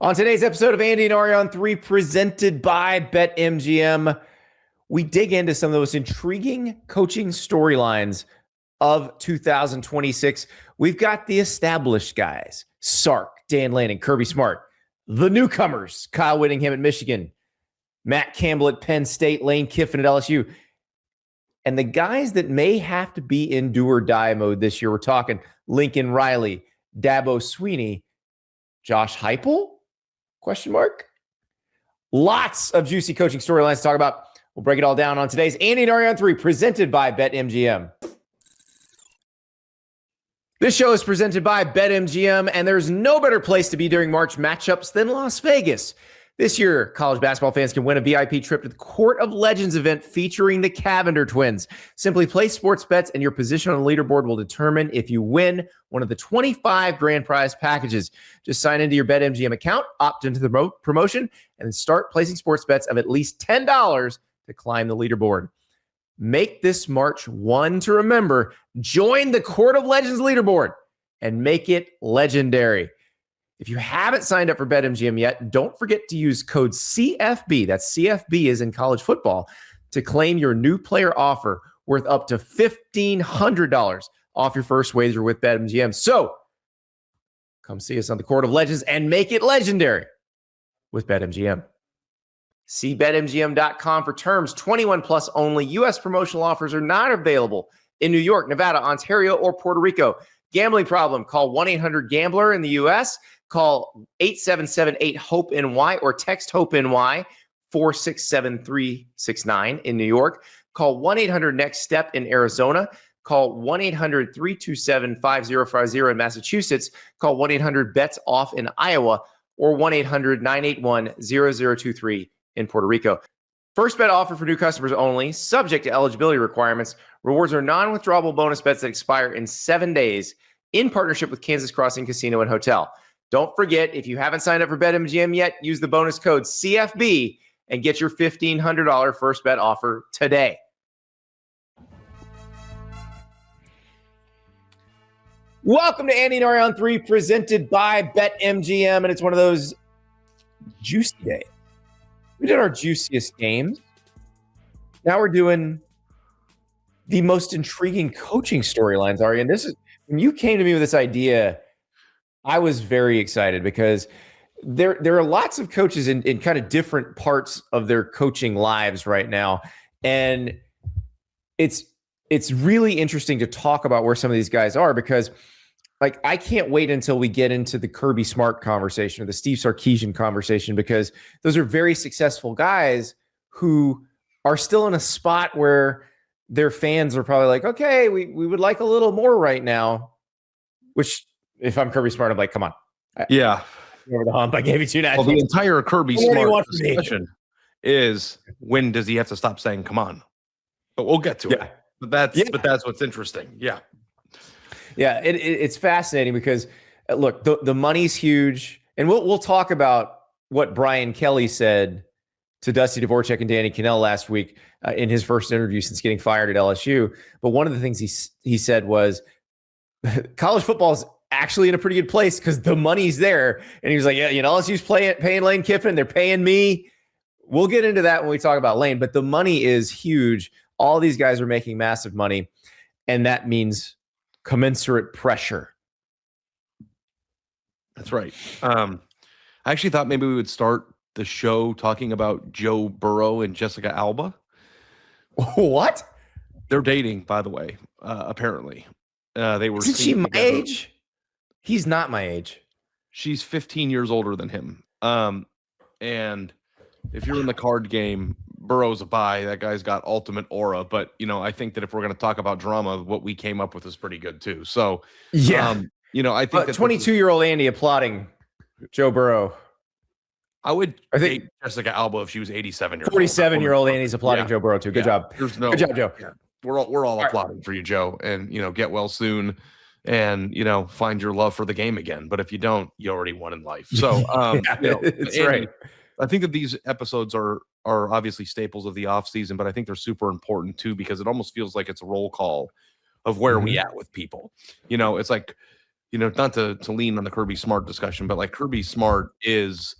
On today's episode of Andy and Ari on 3, presented by BetMGM, we dig into some of the most intriguing coaching storylines of 2026. We've got the established guys, Sark, Dan Lanning, Kirby Smart, the newcomers, Kyle Whittingham at Michigan, Matt Campbell at Penn State, Lane Kiffin at LSU, and the guys that may have to be in do or die mode this year. We're talking Lincoln Riley, Dabo Swinney, Josh Heupel? Question mark. Lots of juicy coaching storylines to talk about. We'll break it all down on today's Andy and Ari on 3, presented by BetMGM. This show is presented by BetMGM, and there's no better place to be during March matchups than Las Vegas. This year, college basketball fans can win a VIP trip to the Court of Legends event featuring the Cavender twins. Simply place sports bets, and your position on the leaderboard will determine if you win one of the 25 grand prize packages. Just sign into your BetMGM account, opt into the promotion, and start placing sports bets of at least $10 to climb the leaderboard. Make this March one to remember. Join the Court of Legends leaderboard and make it legendary. If you haven't signed up for BetMGM yet, don't forget to use code CFB, that's CFB is in college football, to claim your new player offer worth up to $1,500 off your first wager with BetMGM. So come see us on the Court of Legends and make it legendary with BetMGM. See BetMGM.com for terms. 21 plus only. U.S. promotional offers are not available in New York, Nevada, Ontario, or Puerto Rico. Gambling problem? Call 1-800-GAMBLER in the U.S., call 877-8-HOPE-NY or text HOPE-NY 467-369 in New York. Call 1-800-NEXT-STEP in Arizona. Call 1-800-327-5050 in Massachusetts. Call 1-800-BETS-OFF in Iowa or 1-800-981-0023 in Puerto Rico. First bet offer for new customers only, subject to eligibility requirements. Rewards are non-withdrawable bonus bets that expire in 7 days in partnership with Kansas Crossing Casino and Hotel. Don't forget, if you haven't signed up for BetMGM yet, use the bonus code CFB and get your $1,500 first bet offer today. Welcome to Andy and Ari on 3, presented by BetMGM, and it's one of those juicy days. We did our juiciest games. Now we're doing the most intriguing coaching storylines, Ari. And this is when you came to me with this idea, I was very excited because there are lots of coaches in kind of different parts of their coaching lives right now. And it's really interesting to talk about where some of these guys are because like I can't wait until we get into the Kirby Smart conversation or the Steve Sarkisian conversation because those are very successful guys who are still in a spot where their fans are probably like, okay, we would like a little more right now, which if I'm Kirby Smart, I'm like, come on. Yeah. Over the hump. I gave you 2 nationals. Well, the entire Kirby Smart discussion is when does he have to stop saying, come on? But we'll get to it. But that's what's interesting. Yeah. Yeah, it's fascinating because, look, the money's huge. And we'll talk about what Brian Kelly said to Dusty Dvorak and Danny Kanell last week in his first interview since getting fired at LSU. But one of the things he said was college football is actually in a pretty good place because the money's there. And he was like, yeah, LSU's paying Lane Kiffin. They're paying me. We'll get into that when we talk about Lane. But the money is huge. All these guys are making massive money. And that means commensurate pressure. That's right. I actually thought maybe we would start the show talking about Joe Burrow and Jessica Alba. What? They're dating, by the way, apparently. They were. Isn't she my age? He's not my age. She's 15 years older than him. And if you're in the card game, Burrow's a buy. That guy's got ultimate aura. But, I think that if we're going to talk about drama, what we came up with is pretty good too. So, yeah, I think that 22-year-old Andy applauding Joe Burrow. I think Jessica Alba if she was 87 years 47-year-old Andy's applauding Joe Burrow too. Good job. Good job, Joe. Yeah. We're all applauding for you, Joe. And, get well soon and, find your love for the game again. But if you don't, you already won in life. So, that's right. I think that these episodes are obviously staples of the off season, but I think they're super important too, because it almost feels like it's a roll call of where we at with people. It's like, not to lean on the Kirby Smart discussion, but like Kirby Smart is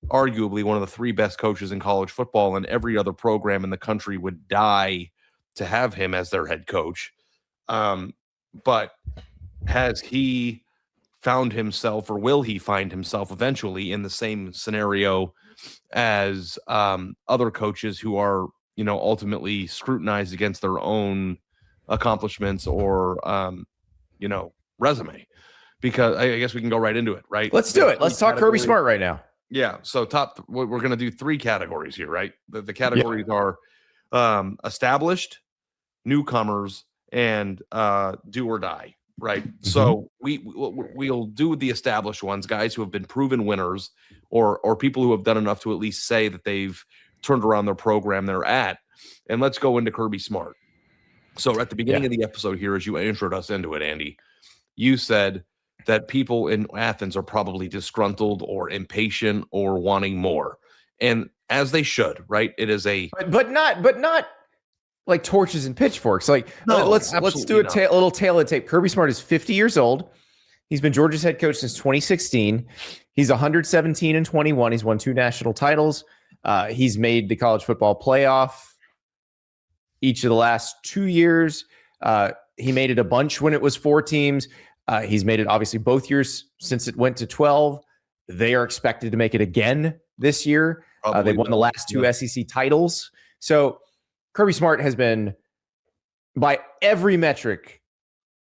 arguably one of the 3 best coaches in college football, and every other program in the country would die to have him as their head coach. But has he found himself, or will he find himself eventually in the same scenario as other coaches who are, ultimately scrutinized against their own accomplishments or, resume? Because I guess we can go right into it, right? Let's do it. Let's talk Kirby Smart right now. Yeah. So we're going to do 3 categories here, right? The categories are established, newcomers, and do or die, right? Mm-hmm. So we'll do the established ones, guys who have been proven winners, or people who have done enough to at least say that they've turned around their program they're at. And let's go into Kirby Smart. So at the beginning of the episode here, as you introed us into it, Andy, you said that people in Athens are probably disgruntled or impatient or wanting more, and as they should, right? It is but not like torches and pitchforks. Like, no, let's do a little tail of the tape. Kirby Smart is 50 years old. He's been Georgia's head coach since 2016. He's 117-21. He's won 2 national titles. He's made the college football playoff each of the last 2 years. He made it a bunch when it was 4 teams. He's made it obviously both years since it went to 12. They are expected to make it again this year. They won the last 2 SEC titles. So Kirby Smart has been, by every metric,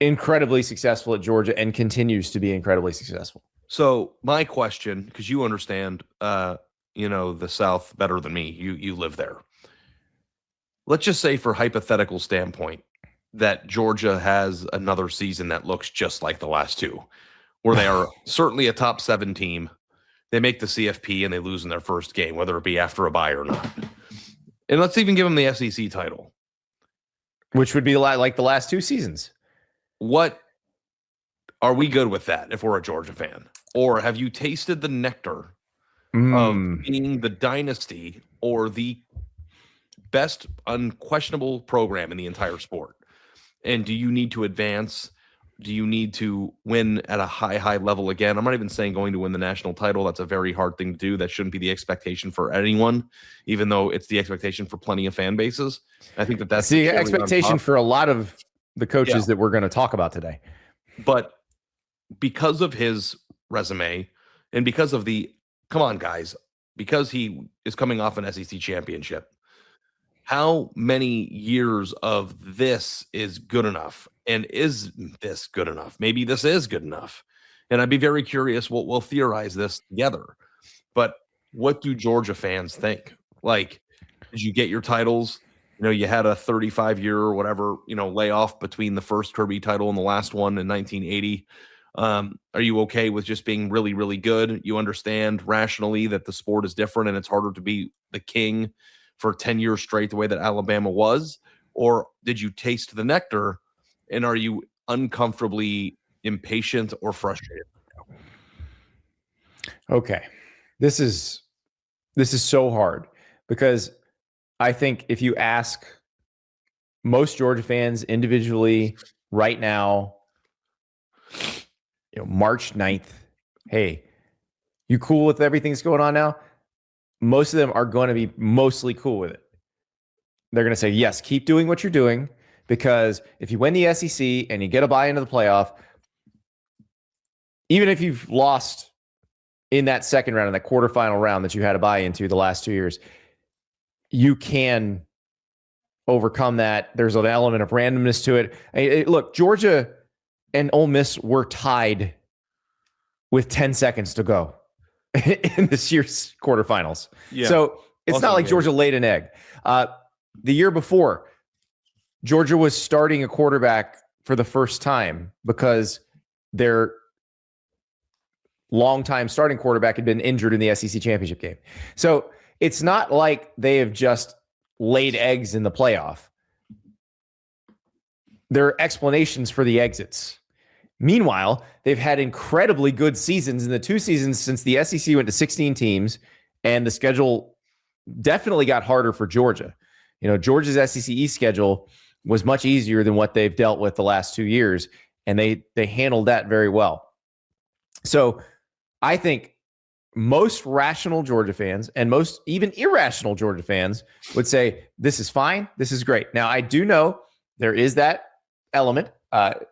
incredibly successful at Georgia and continues to be incredibly successful. So my question, because you understand, the South better than me. You live there. Let's just say, for hypothetical standpoint, that Georgia has another season that looks just like the last 2, where they are certainly a top 7 team. They make the CFP and they lose in their first game, whether it be after a bye or not. And let's even give them the SEC title, which would be like the last 2 seasons. What are we good with that if we're a Georgia fan? Or have you tasted the nectar of being the dynasty or the best unquestionable program in the entire sport? And do you need to advance? Do you need to win at a high level again? I'm not even saying going to win the national title. That's a very hard thing to do. That shouldn't be the expectation for anyone, even though it's the expectation for plenty of fan bases. I think that's the expectation for a lot of the coaches that we're going to talk about today. But because of his resume and because of because he is coming off an SEC championship, how many years of this is good enough? And is this good enough? Maybe this is good enough. And I'd be very curious. We'll theorize this together. But what do Georgia fans think? Like, did you get your titles? You had a 35-year or whatever, layoff between the first Kirby title and the last one in 1980. Are you okay with just being really, really good? You understand rationally that the sport is different and it's harder to be the king for 10 years straight the way that Alabama was? Or did you taste the nectar and are you uncomfortably impatient or frustrated? Okay. This is so hard because I think if you ask most Georgia fans individually right now, March 9th, hey, you cool with everything that's going on now? Most of them are going to be mostly cool with it. They're going to say, yes, keep doing what you're doing, because if you win the SEC and you get a bye into the playoff, even if you've lost in that second round, in that quarterfinal round that you had a bye into the last 2 years, you can overcome that. There's an element of randomness to it. Look, Georgia and Ole Miss were tied with 10 seconds to go in this year's quarterfinals. Yeah. So it's not like Georgia laid an egg. The year before, Georgia was starting a quarterback for the first time because their longtime starting quarterback had been injured in the SEC championship game. So it's not like they have just laid eggs in the playoff. There are explanations for the exits. Meanwhile, they've had incredibly good seasons in the 2 seasons since the SEC went to 16 teams, and the schedule definitely got harder for Georgia. Georgia's SEC East schedule was much easier than what they've dealt with the last 2 years, and they handled that very well. So I think most rational Georgia fans and most even irrational Georgia fans would say, this is fine. This is great. Now, I do know there is that element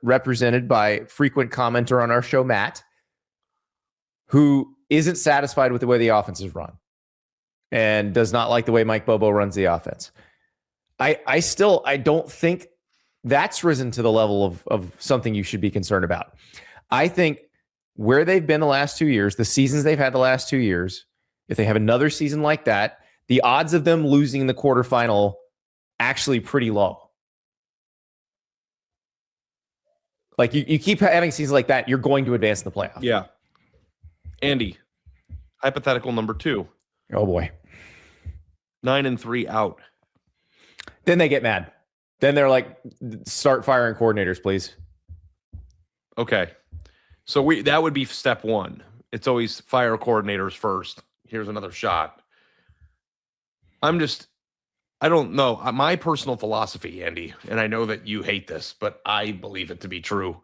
represented by frequent commenter on our show, Matt, who isn't satisfied with the way the offense is run and does not like the way Mike Bobo runs the offense. I don't think that's risen to the level of something you should be concerned about. I think where they've been the last 2 years, the seasons they've had the last 2 years, if they have another season like that, the odds of them losing the quarterfinal actually pretty low. Like you keep having seasons like that, you're going to advance in the playoff. Yeah. Andy, hypothetical number 2. Oh boy. 9-3 out. Then they get mad. Then they're like, start firing coordinators, please. Okay. So that would be step 1. It's always fire coordinators first. Here's another shot. I don't know. My personal philosophy, Andy, and I know that you hate this, but I believe it to be true.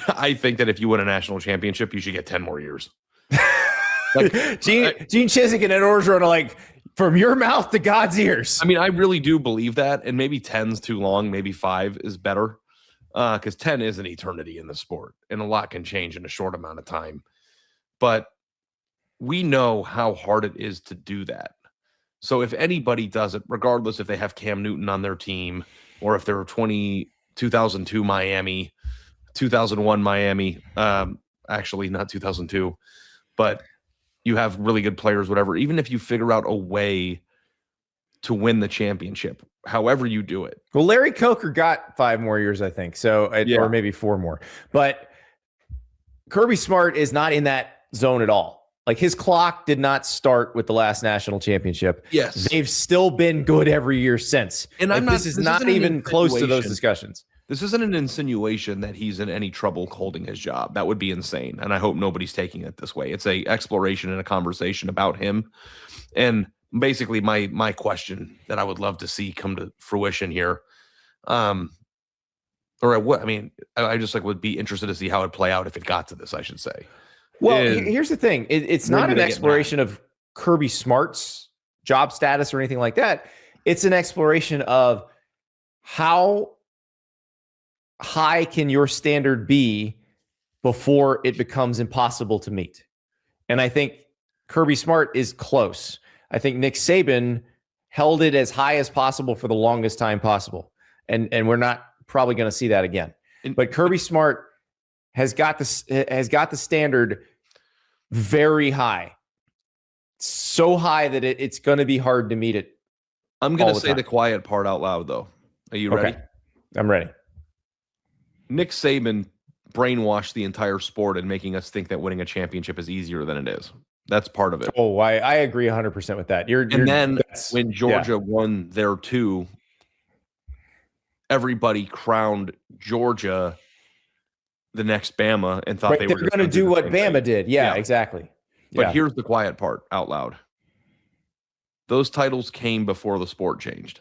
I think that if you win a national championship, you should get 10 more years. Like Gene Chizik and Ed Orgeron are like, from your mouth to God's ears. I mean, I really do believe that, and maybe 10's too long. Maybe 5 is better, because 10 is an eternity in the sport, and a lot can change in a short amount of time. But we know how hard it is to do that. So if anybody does it, regardless if they have Cam Newton on their team or if they're 2002 Miami, 2001 Miami, actually not 2002, but you have really good players, whatever. Even if you figure out a way to win the championship, however you do it. Well, Larry Coker got 5 more years, I think. So, or maybe 4 more. But Kirby Smart is not in that zone at all. Like his clock did not start with the last national championship. Yes. They've still been good every year since. And like, this is not even close to those discussions. This isn't an insinuation that he's in any trouble holding his job. That would be insane. And I hope nobody's taking it this way. It's a exploration and a conversation about him. And basically my question that I would love to see come to fruition here. I just would be interested to see how it play out if it got to this, I should say. Well, here's the thing. It's not an exploration of Kirby Smart's job status or anything like that. It's an exploration of how high can your standard be before it becomes impossible to meet. And I think Kirby Smart is close. I think Nick Saban held it as high as possible for the longest time possible. And we're not probably going to see that again. But Kirby Smart has got the standard very high. So high that it's going to be hard to meet it. I'm going to say the quiet part out loud, though. Are you ready? I'm ready. Nick Saban brainwashed the entire sport and making us think that winning a championship is easier than it is. That's part of it. Oh, I agree 100% with that. When Georgia won their 2, everybody crowned Georgia the next Bama and thought they were going to do what Bama did. Yeah, exactly. But here's the quiet part out loud. Those titles came before the sport changed.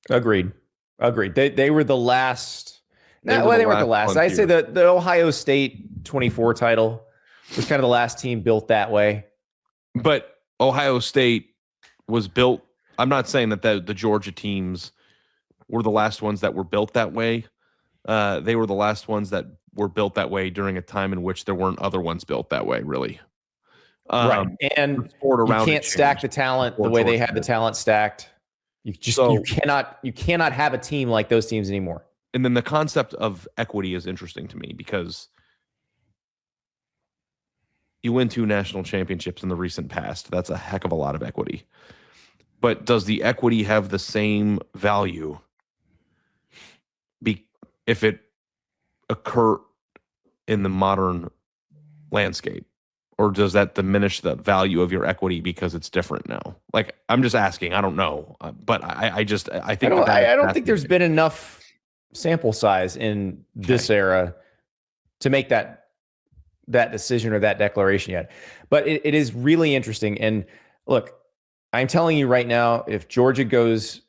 Agreed. They were the last. They weren't the last. I'd say the Ohio State 24 title was kind of the last team built that way. But Ohio State was built. I'm not saying that the Georgia teams were the last ones that were built that way. They were the last ones that were built that way during a time in which there weren't other ones built that way, really. Right. And you can't stack the talent the way they had the talent stacked. You cannot have a team like those teams anymore. And then the concept of equity is interesting to me because you win 2 national championships in the recent past. That's a heck of a lot of equity. But does the equity have the same value if it occur in the modern landscape? Or does that diminish the value of your equity because it's different now? Like, I'm just asking. I don't know. But I don't think there's been enough sample size in this era to make that decision or that declaration yet. But it is really interesting. And look, I'm telling you right now, if Georgia goes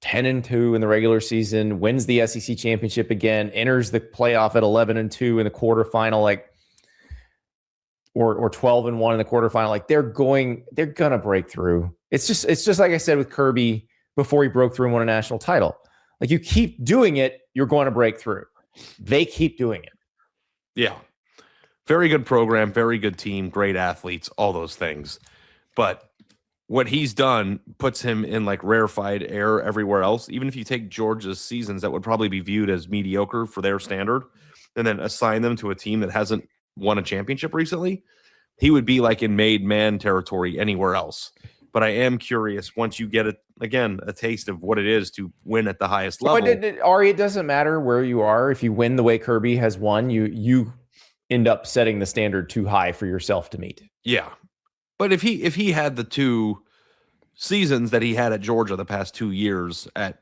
10-2 in the regular season, wins the SEC championship again, enters the playoff at 11-2 in the quarterfinal, like or 12-1 in the quarterfinal, like they're gonna break through. It's just like I said with Kirby before he broke through and won a national title. Like you keep doing it, you're going to break through. They keep doing it. Yeah. Very good program, very good team, great athletes, all those things. But what he's done puts him in like rarefied air everywhere else. Even if you take Georgia's seasons that would probably be viewed as mediocre for their standard and then assign them to a team that hasn't won a championship recently, he would be like in made man territory anywhere else. But I am curious, once you get a taste of what it is to win at the highest level. Ari, it doesn't matter where you are. If you win the way Kirby has won, you end up setting the standard too high for yourself to meet. Yeah. But if he had the 2 seasons that he had at Georgia the past 2 years at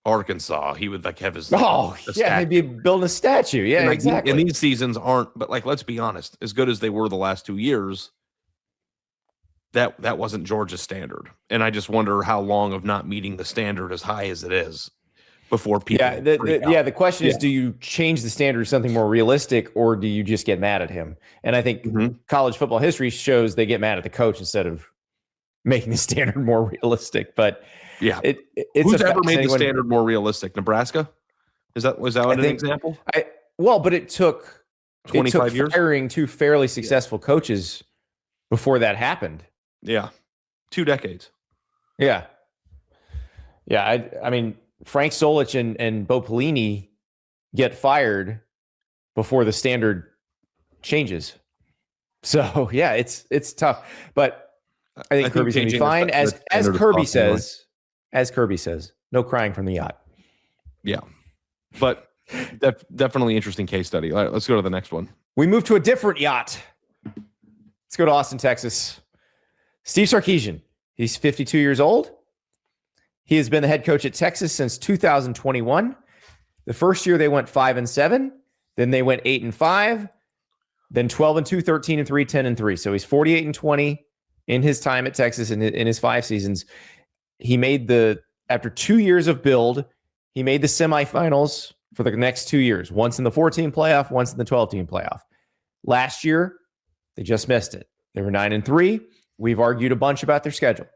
Arkansas, he would like have his he'd be building a statue. Yeah, and exactly. And these seasons aren't, but like let's be honest, as good as they were the last 2 years, that wasn't Georgia's standard. And I just wonder how long of not meeting the standard as high as it is before people. Yeah, the question is, do you change the standard to something more realistic, or do you just get mad at him? And I think college football history shows they get mad at the coach instead of making the standard more realistic. But yeah, it's who's ever made the standard more realistic? Nebraska? Was that an example? But it took 25 years firing 2 fairly successful coaches before that happened. Yeah, 2 decades. Yeah. I mean, Frank Solich and Bo Pelini get fired before the standard changes. So yeah, it's tough. But I think Kirby's gonna be fine. As Kirby says, no crying from the yacht. Yeah. But definitely interesting case study. All right, let's go to the next one. We move to a different yacht. Let's go to Austin, Texas. Steve Sarkisian. He's 52 years old. He has been the head coach at Texas since 2021. The first year they went 5-7. Then they went 8-5. Then 12-2, 13-3, 10-3. So he's 48-20 in his time at Texas in his 5 seasons. He made after 2 years of build, he made the semifinals for the next 2 years. Once in the 14 playoff, once in the 12-team playoff. Last year, they just missed it. They were 9-3. We've argued a bunch about their schedule.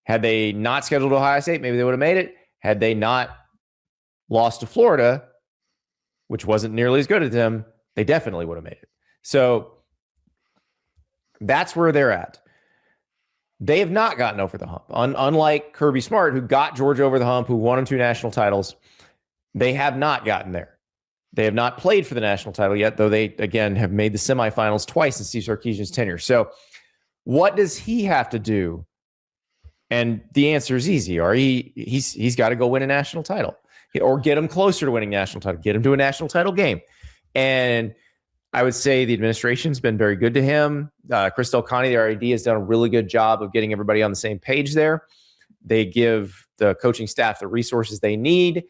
Had they not scheduled Ohio State, maybe they would have made it. Had they not lost to Florida, which wasn't nearly as good as them, they definitely would have made it. So that's where they're at. They have not gotten over the hump. Unlike Kirby Smart, who got Georgia over the hump, who won them 2 national titles, they have not gotten there. They have not played for the national title yet, though they, again, have made the semifinals twice in Steve Sarkisian's tenure. So what does he have to do? And the answer is easy. He's got to go win a national title or get him closer to winning a national title, get him to a national title game. And I would say the administration's been very good to him. Chris Del Conte, the RAD, has done a really good job of getting everybody on the same page there. They give the coaching staff the resources they need.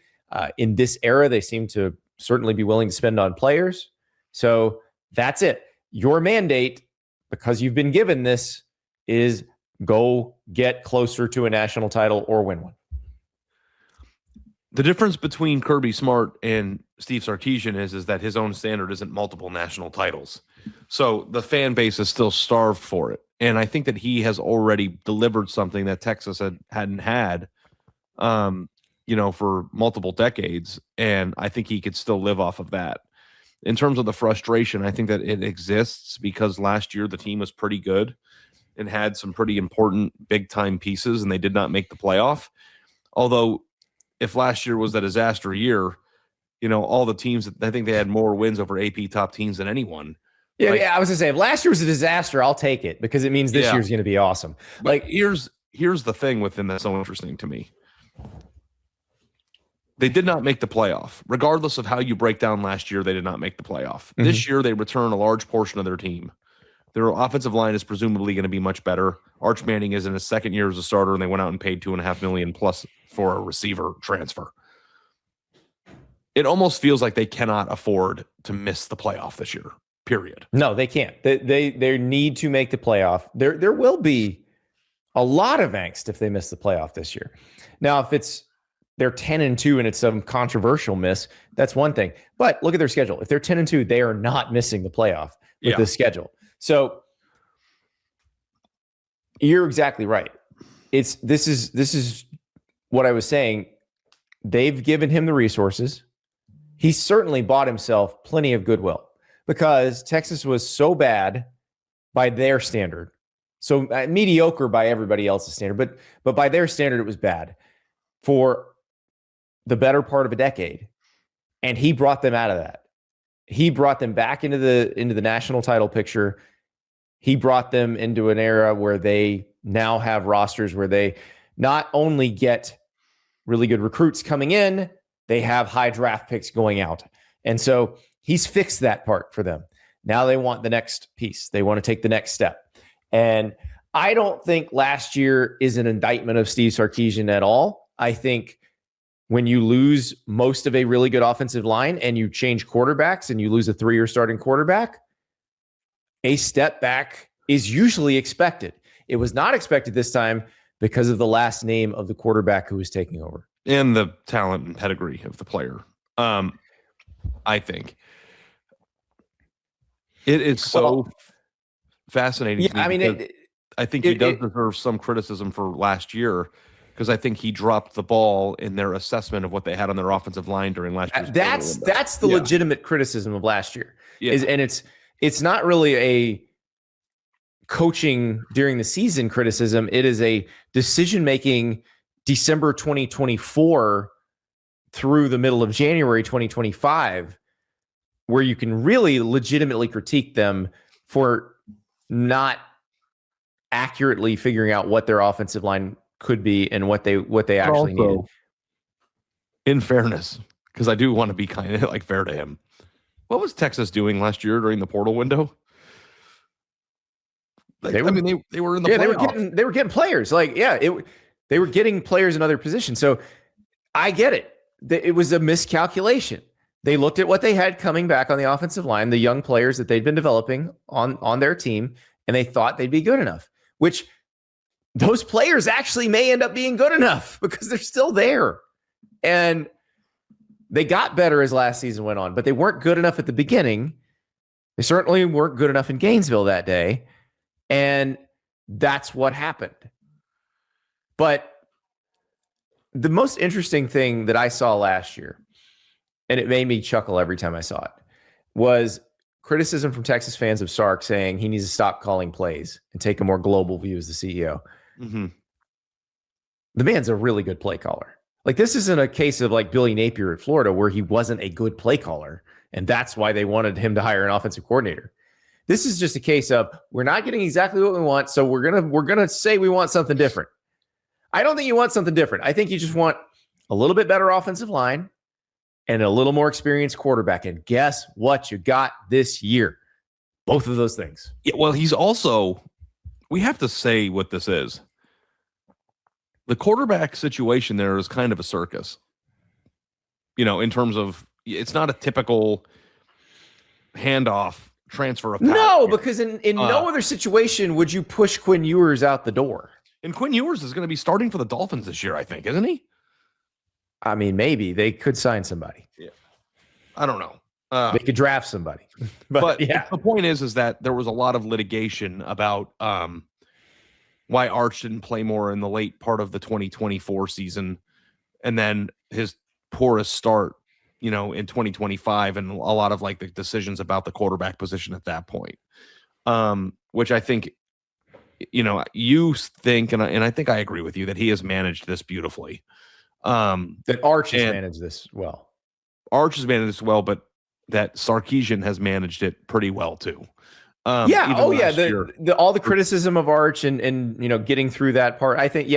In this era, they seem to certainly be willing to spend on players. So that's it. Your mandate, because you've been given this, is go get closer to a national title or win one. The difference between Kirby Smart and Steve Sarkisian is that his own standard isn't multiple national titles. So the fan base is still starved for it. And I think that he has already delivered something that Texas hadn't had, for multiple decades. And I think he could still live off of that. In terms of the frustration, I think that it exists because last year the team was pretty good and had some pretty important big-time pieces, and they did not make the playoff. Although, if last year was a disaster year, all the teams, I think they had more wins over AP top teams than anyone. Yeah, I was going to say, if last year was a disaster, I'll take it because it means this year's going to be awesome. But here's the thing with them that's so interesting to me. They did not make the playoff. Regardless of how you break down last year, they did not make the playoff. Mm-hmm. This year, they return a large portion of their team. Their offensive line is presumably going to be much better. Arch Manning is in his second year as a starter, and they went out and paid $2.5 million plus for a receiver transfer. It almost feels like they cannot afford to miss the playoff this year. Period. No, they can't. They need to make the playoff. There will be a lot of angst if they miss the playoff this year. Now, if they're 10-2 and it's some controversial miss, that's one thing. But look at their schedule. If they're 10-2, they are not missing the playoff. with the schedule. So you're exactly right. This is what I was saying. They've given him the resources. He certainly bought himself plenty of goodwill because Texas was so bad by their standard. So mediocre by everybody else's standard, but by their standard, it was bad for the better part of a decade. And he brought them out of that. He brought them back into the national title picture. He brought them into an era where they now have rosters where they not only get really good recruits coming in, they have high draft picks going out. And so he's fixed that part for them. Now they want the next piece. They want to take the next step. And I don't think last year is an indictment of Steve Sarkisian at all. I think when you lose most of a really good offensive line and you change quarterbacks and you lose a 3-year starting quarterback, a step back is usually expected. It was not expected this time because of the last name of the quarterback who was taking over. And the talent and pedigree of the player. I think. It is so fascinating. Yeah, I mean, I think he does deserve some criticism for last year because I think he dropped the ball in their assessment of what they had on their offensive line during last year. That's the legitimate criticism of last year. Yeah. And it's not really a coaching during the season criticism. It is a decision-making December 2024 through the middle of January 2025, where you can really legitimately critique them for not accurately figuring out what their offensive line could be and what they actually need. In fairness, because I do want to be kind of like fair to him, what was Texas doing last year during the portal window? Like, they were in the playoffs. They were getting players. Like, they were getting players in other positions. So I get it. It was a miscalculation. They looked at what they had coming back on the offensive line, the young players that they'd been developing on their team, and they thought they'd be good enough, which those players actually may end up being good enough because they're still there. And they got better as last season went on, but they weren't good enough at the beginning. They certainly weren't good enough in Gainesville that day. And that's what happened. But the most interesting thing that I saw last year, and it made me chuckle every time I saw it, was criticism from Texas fans of Sark saying he needs to stop calling plays and take a more global view as the CEO. Mm-hmm. The man's a really good play caller. Like, this isn't a case of like Billy Napier at Florida where he wasn't a good play caller, and that's why they wanted him to hire an offensive coordinator. This is just a case of we're not getting exactly what we want, so we're gonna say we want something different. I don't think you want something different. I think you just want a little bit better offensive line and a little more experienced quarterback. And guess what you got this year? Both of those things. Yeah, well, he's also, we have to say what this is. The quarterback situation there is kind of a circus. You know, in terms of, it's not a typical handoff transfer of power. No, because in no other situation would you push Quinn Ewers out the door. And Quinn Ewers is going to be starting for the Dolphins this year, I think, isn't he? I mean, maybe they could sign somebody. Yeah, I don't know. They could draft somebody. but yeah, the point is that there was a lot of litigation about why Arch didn't play more in the late part of the 2024 season, and then his poorest start, you know, in 2025, and a lot of like the decisions about the quarterback position at that point, which I think, you know, you think, and I think I agree with you that he has managed this beautifully. That Arch has managed this well. Arch has managed this well, but that Sarkisian has managed it pretty well too. All the criticism of Arch and you know, getting through that part. I think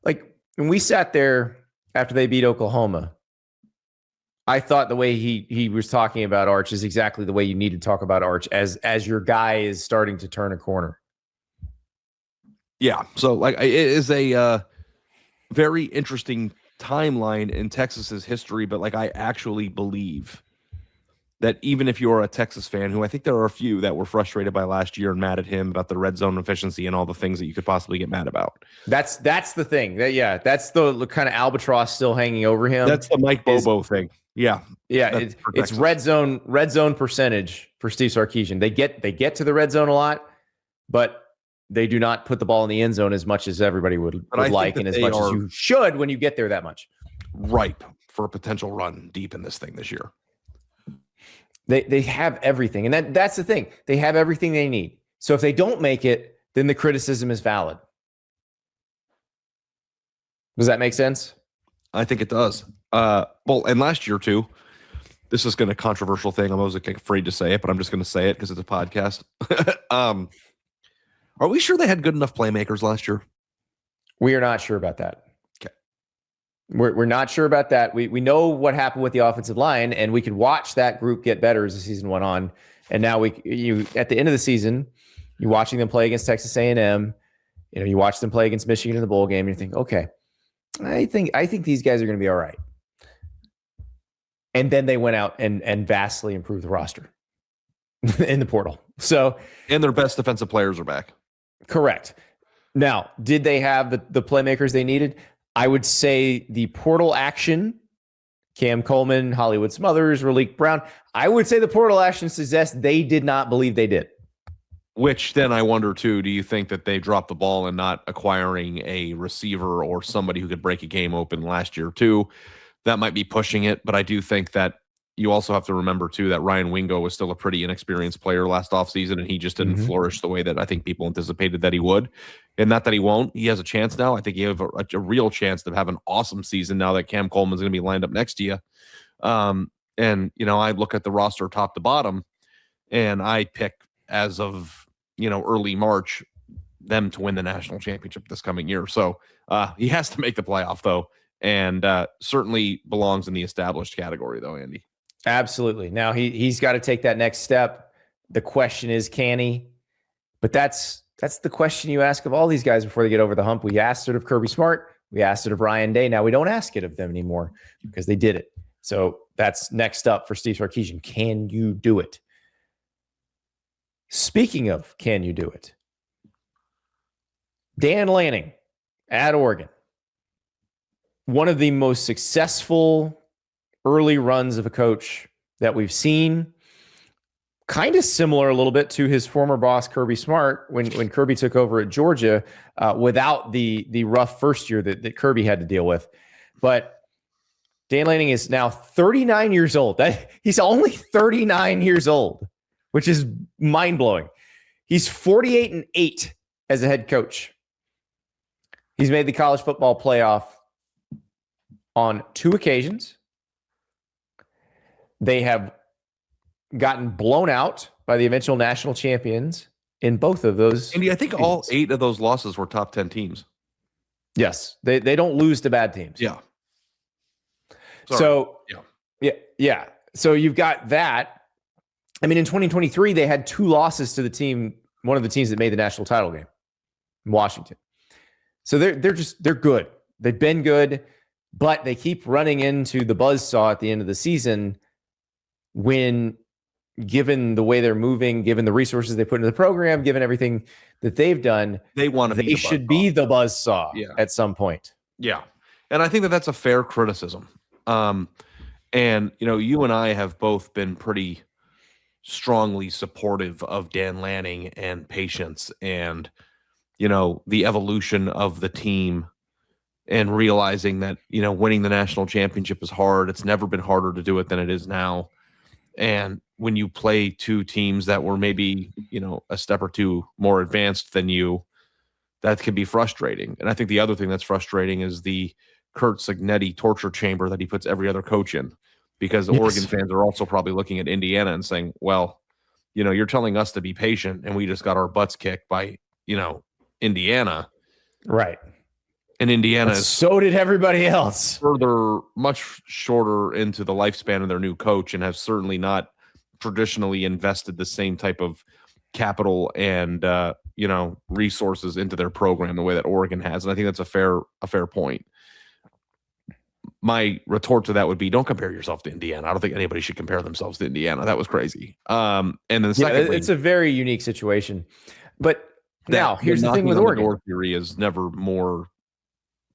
like when we sat there after they beat Oklahoma, I thought the way he was talking about Arch is exactly the way you need to talk about Arch as your guy is starting to turn a corner. Yeah. So like it is a very interesting timeline in Texas's history, but like I actually believe that even if you're a Texas fan, who I think there are a few that were frustrated by last year and mad at him about the red zone efficiency and all the things that you could possibly get mad about. That's the thing. That's the kind of albatross still hanging over him. That's the Mike Bobo thing. Yeah. Yeah, it's red zone percentage for Steve Sarkisian. They get to the red zone a lot, but they do not put the ball in the end zone as much as everybody would like, and as much as you should when you get there that much. Ripe for a potential run deep in this thing this year. They have everything, and that's the thing. They have everything they need. So if they don't make it, then the criticism is valid. Does that make sense? I think it does. Well, and last year too, this is going to controversial thing. I'm always afraid to say it, but I'm just going to say it because it's a podcast. Are we sure they had good enough playmakers last year? We are not sure about that. Okay. We're not sure about that. We know what happened with the offensive line, and we could watch that group get better as the season went on. And now you at the end of the season, you're watching them play against Texas A&M. You watch them play against Michigan in the bowl game, and you think, okay, I think these guys are going to be all right. And then they went out and vastly improved the roster in the portal. And their best defensive players are back. Correct. Now, did they have the playmakers they needed? I would say the portal action, Cam Coleman, Hollywood Smothers, Raleek Brown, I would say the portal action suggests they did not believe they did. Which then I wonder too, do you think that they dropped the ball in not acquiring a receiver or somebody who could break a game open last year too? That might be pushing it, but I do think that you also have to remember too that Ryan Wingo was still a pretty inexperienced player last offseason, and he just didn't flourish the way that I think people anticipated that he would. And not that he won't. He has a chance now. I think he has a real chance to have an awesome season now that Cam Coleman's going to be lined up next to you. And, I look at the roster top to bottom, and I pick as of, early March, them to win the national championship this coming year. So he has to make the playoff, though, and certainly belongs in the established category, though, Andy. Absolutely. Now he's got to take that next step. The question is, can he? But that's the question you ask of all these guys before they get over the hump. We asked it of Kirby Smart. We asked it of Ryan Day. Now we don't ask it of them anymore because they did it. So that's next up for Steve Sarkisian. Can you do it? Speaking of can you do it? Dan Lanning at Oregon. One of the most successful early runs of a coach that we've seen. Kind of similar a little bit to his former boss, Kirby Smart, when Kirby took over at Georgia without the rough first year that Kirby had to deal with. But Dan Lanning is now 39 years old. He's only 39 years old, which is mind-blowing. He's 48-8 as a head coach. He's made the college football playoff on 2 occasions. They have gotten blown out by the eventual national champions in both of those. Andy, I think seasons. All 8 of those losses were top 10 teams. Yes. They don't lose to bad teams. Yeah. Sorry. So, yeah. So you've got that. I mean, in 2023, they had 2 losses to the team, one of the teams that made the national title game, Washington. So they're good. They've been good, but they keep running into the buzzsaw at the end of the season when, given the way they're moving, given the resources they put into the program, given everything that they've done, they should be the buzzsaw at some point. Yeah. And I think that that's a fair criticism. And, you and I have both been pretty strongly supportive of Dan Lanning and patience and, the evolution of the team and realizing that, winning the national championship is hard. It's never been harder to do it than it is now. And when you play 2 teams that were maybe, a step or 2 more advanced than you, that can be frustrating. And I think the other thing that's frustrating is the Kurt Cignetti torture chamber that he puts every other coach in, because Oregon fans are also probably looking at Indiana and saying, well, you're telling us to be patient and we just got our butts kicked by, Indiana. Right. And Indiana so did everybody else. Further, much shorter into the lifespan of their new coach and have certainly not traditionally invested the same type of capital and resources into their program the way that Oregon has. And I think that's a fair point. My retort to that would be, don't compare yourself to Indiana. I don't think anybody should compare themselves to Indiana. That was crazy. And then secondly, it's a very unique situation. But now here's the thing with Oregon. The door theory is never more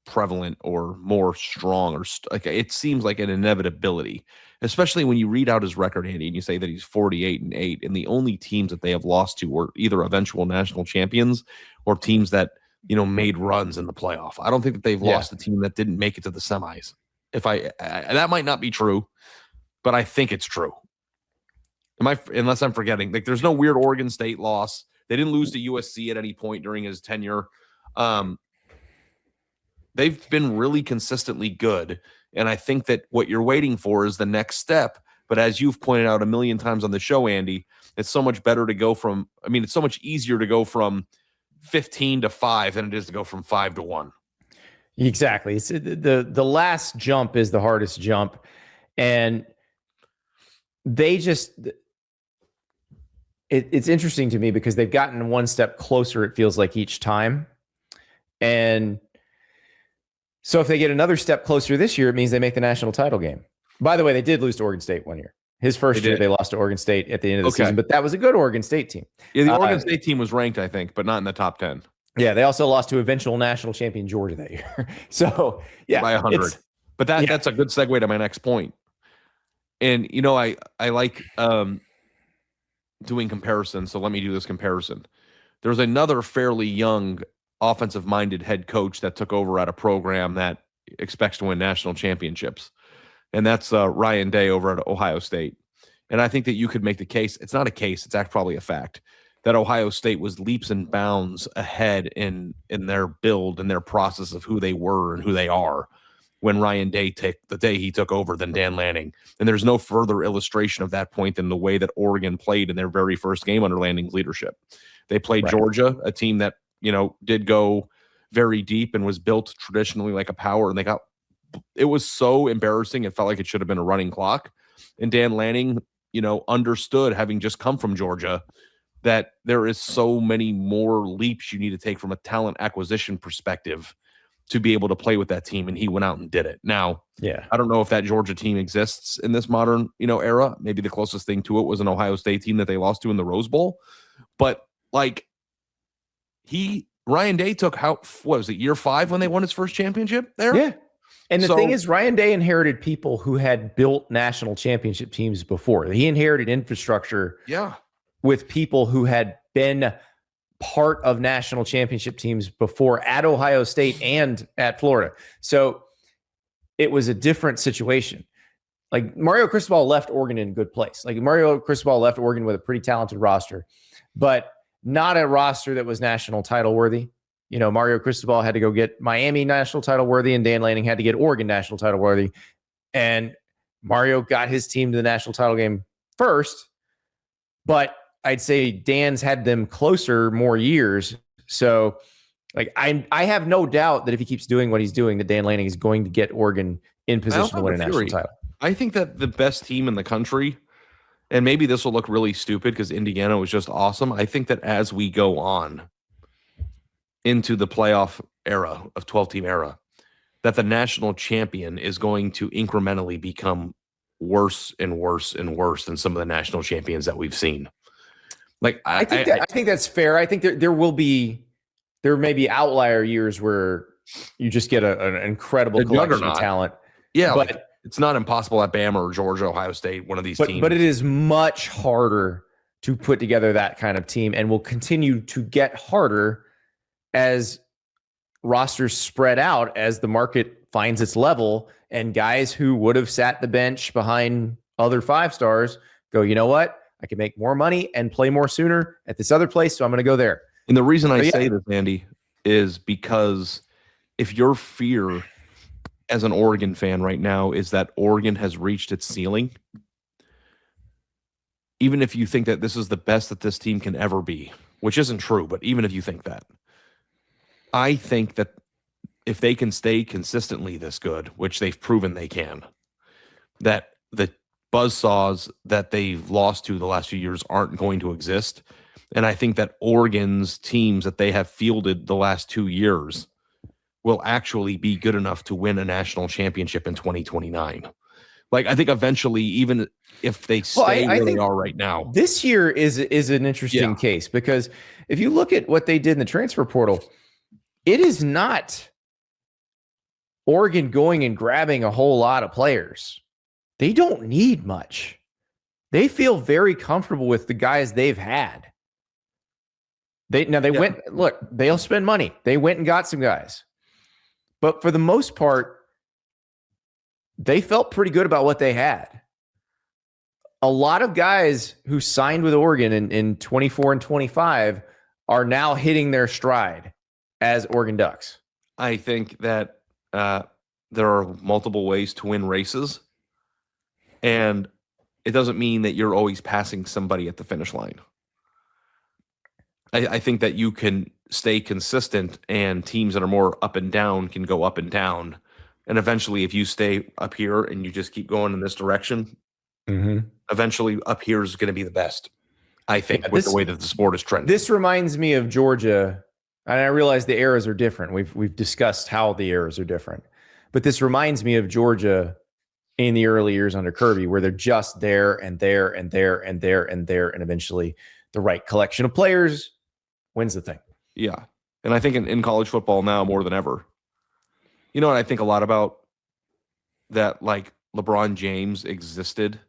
prevalent or more strong, or like it seems like an inevitability, especially when you read out his record, Andy, and you say that he's 48-8, and the only teams that they have lost to were either eventual national champions or teams that, made runs in the playoff. I don't think that they've lost a team that didn't make it to the semis. That might not be true, but I think it's true. Unless I'm forgetting, like there's no weird Oregon State loss. They didn't lose to USC at any point during his tenure. They've been really consistently good. And I think that what you're waiting for is the next step. But as you've pointed out a million times on the show, Andy, it's so much better to go from, it's so much easier to go from 15 to 5 than it is to go from 5 to 1. Exactly. It's the last jump is the hardest jump. And they just, it's interesting to me because they've gotten one step closer, it feels like, each time. And so if they get another step closer this year, it means they make the national title game. By the way, they did lose to Oregon State one year. His first year, they lost to Oregon State at the end of the season, but that was a good Oregon State team. Yeah, the Oregon State team was ranked, I think, but not in the top 10. Yeah, they also lost to eventual national champion Georgia that year. So, yeah. By 100. But that's a good segue to my next point. And, I like doing comparisons, so let me do this comparison. There's another fairly young offensive-minded head coach that took over at a program that expects to win national championships. And that's Ryan Day over at Ohio State. And I think that you could make the case, it's not a case, it's probably a fact, that Ohio State was leaps and bounds ahead in their build and their process of who they were and who they are when Ryan Day the day he took over than Dan Lanning. And there's no further illustration of that point than the way that Oregon played in their very first game under Lanning's leadership. They played Georgia, a team that, did go very deep and was built traditionally like a power, and it was so embarrassing. It felt like it should have been a running clock. And Dan Lanning, understood, having just come from Georgia, that there is so many more leaps you need to take from a talent acquisition perspective to be able to play with that team. And he went out and did it. Now, I don't know if that Georgia team exists in this modern, era. Maybe the closest thing to it was an Ohio State team that they lost to in the Rose Bowl. But Ryan Day took year 5 when they won his first championship there? Yeah. And the thing is, Ryan Day inherited people who had built national championship teams before. He inherited infrastructure with people who had been part of national championship teams before at Ohio State and at Florida. So it was a different situation. Like Mario Cristobal left Oregon in a good place. Like Mario Cristobal left Oregon with a pretty talented roster, but not a roster that was national title worthy. Mario Cristobal had to go get Miami national title worthy, and Dan Lanning had to get Oregon national title worthy. And Mario got his team to the national title game first, but I'd say Dan's had them closer more years. So I have no doubt that if he keeps doing what he's doing, that Dan Lanning is going to get Oregon in position to win a national title. I think that the best team in the country, and maybe this will look really stupid because Indiana was just awesome. I think that as we go on into the playoff era of 12-team era, that the national champion is going to incrementally become worse and worse and worse than some of the national champions that we've seen. I think that's fair. I think there may be outlier years where you just get an incredible collection of talent. Yeah, but it's not impossible at Bama or Georgia, Ohio State, one of these teams. But it is much harder to put together that kind of team, and will continue to get harder as rosters spread out, as the market finds its level, and guys who would have sat the bench behind other 5-stars go, you know what? I can make more money and play more sooner at this other place, so I'm going to go there. And the reason I say this, Andy, is because if your fear as an Oregon fan right now is that Oregon has reached its ceiling, even if you think that this is the best that this team can ever be, which isn't true, but even if you think that, I think that if they can stay consistently this good, which they've proven they can, that the buzzsaws that they've lost to the last few years aren't going to exist. And I think that Oregon's teams that they have fielded the last 2 years will actually be good enough to win a national championship in 2029. I think eventually, even if they stay where they are right now. This year is an interesting case, because if you look at what they did in the transfer portal, it is not Oregon going and grabbing a whole lot of players. They don't need much. They feel very comfortable with the guys they've had. They'll spend money. They went and got some guys. But for the most part, they felt pretty good about what they had. A lot of guys who signed with Oregon in 24 and 25 are now hitting their stride as Oregon Ducks. I think that there are multiple ways to win races, and it doesn't mean that you're always passing somebody at the finish line. I think that you can stay consistent, and teams that are more up and down can go up and down. And eventually, if you stay up here and you just keep going in this direction, eventually up here is going to be the best, I think, with the way that the sport is trending. This reminds me of Georgia, and I realize the eras are different. We've discussed how the eras are different. But this reminds me of Georgia in the early years under Kirby, where they're just there and there and there and there and there, and eventually the right collection of players wins the thing. Yeah. And I think in college football now more than ever, you know what I think a lot about? That like LeBron James existed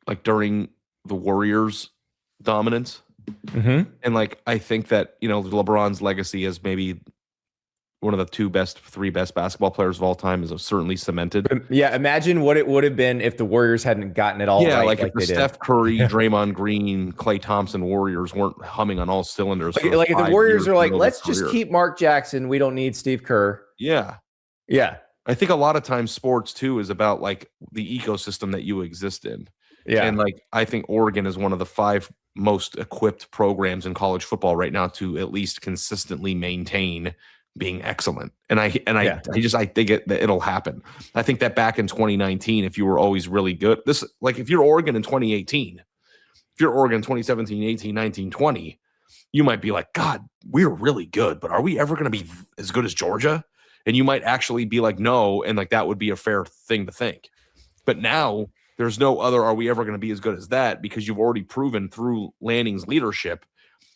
like during the Warriors' dominance. And like I think that, you know, LeBron's legacy as maybe one of the three best basketball players of all time is certainly cemented. Yeah, imagine what it would have been if the Warriors hadn't gotten it all right. Like if the Steph Curry, Draymond Green, Klay Thompson Warriors weren't humming on all cylinders. Like if the Warriors are like, let's just keep Mark Jackson. We don't need Steve Kerr. Yeah. I think a lot of times sports too is about like the ecosystem that you exist in. Yeah. And like I think Oregon is one of the 5 most equipped programs in college football right now to at least consistently maintain being excellent. And I think it'll happen. I think that back in 2019, if you were always really good, if you're Oregon in 2018, if you're Oregon 2017, 18, 19, 20, you might be like, God, we're really good, but are we ever going to be as good as Georgia? And you might actually be like, no. And like, that would be a fair thing to think. But now there's no other, are we ever going to be as good as that? Because you've already proven through Lanning's leadership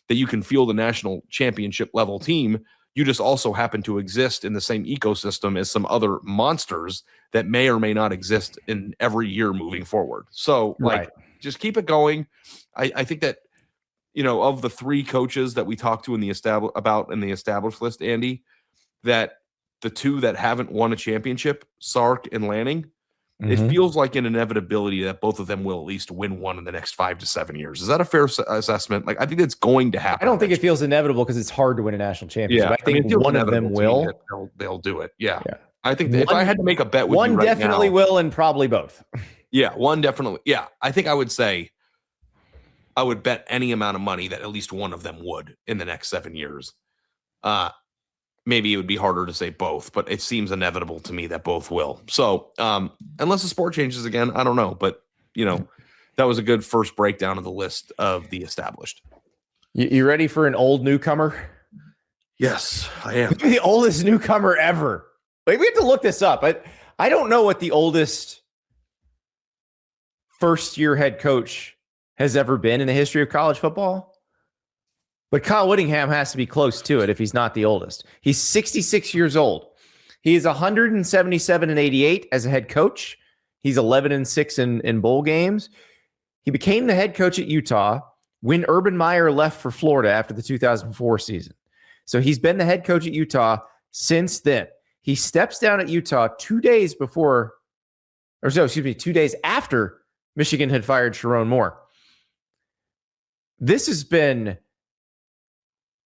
that you can field a national championship level team. You just also happen to exist in the same ecosystem as some other monsters that may or may not exist in every year moving forward. So just keep it going. I think that, you know, of the 3 coaches that we talked to in the established list, Andy, that the 2 that haven't won a championship, Sark and Lanning, it feels like an inevitability that both of them will at least win one in the next 5 to 7 years. Is that a fair assessment? Like, I think it's going to happen. I don't think it feels inevitable because it's hard to win a national championship. Yeah, I think one of them will. They'll do it. Yeah. I think if I had to make a bet with one you right definitely now, will, and probably both. Yeah, one definitely. Yeah, I think I would say I would bet any amount of money that at least one of them would in the next 7 years. Maybe it would be harder to say both, but it seems inevitable to me that both will. So unless the sport changes again, I don't know. But, you know, that was a good first breakdown of the list of the established. You ready for an old newcomer? Yes, I am. The oldest newcomer ever. Like, we have to look this up. I don't know what the oldest first-year head coach has ever been in the history of college football. But Kyle Whittingham has to be close to it if he's not the oldest. He's 66 years old. He is 177 and 88 as a head coach. He's 11 and 6 in bowl games. He became the head coach at Utah when Urban Meyer left for Florida after the 2004 season. So he's been the head coach at Utah since then. He steps down at Utah 2 days after Michigan had fired Sharon Moore. This has been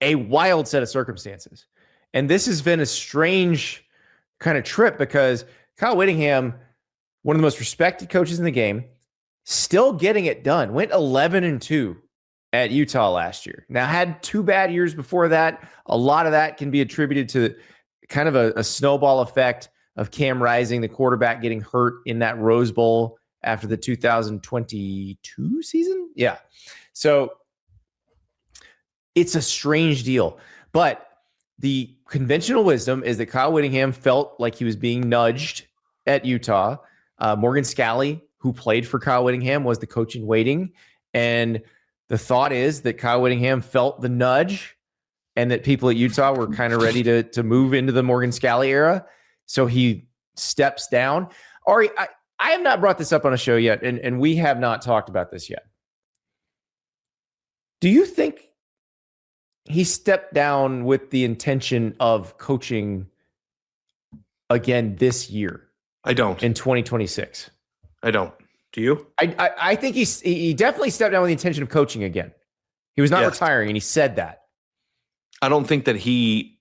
a wild set of circumstances. And this has been a strange kind of trip because Kyle Whittingham, one of the most respected coaches in the game, still getting it done. Went 11-2 at Utah last year. Now, had 2 bad years before that. A lot of that can be attributed to kind of a snowball effect of Cam Rising, the quarterback, getting hurt in that Rose Bowl after the 2022 season. Yeah. So it's a strange deal. But the conventional wisdom is that Kyle Whittingham felt like he was being nudged at Utah. Morgan Scalley, who played for Kyle Whittingham, was the coach in waiting. And the thought is that Kyle Whittingham felt the nudge and that people at Utah were kind of ready to move into the Morgan Scalley era. So he steps down. Ari, I have not brought this up on a show yet, and we have not talked about this yet. Do you think he stepped down with the intention of coaching again this year? I don't. In 2026. I don't. Do you? I think he definitely stepped down with the intention of coaching again. He was not retiring, and he said that. I don't think that he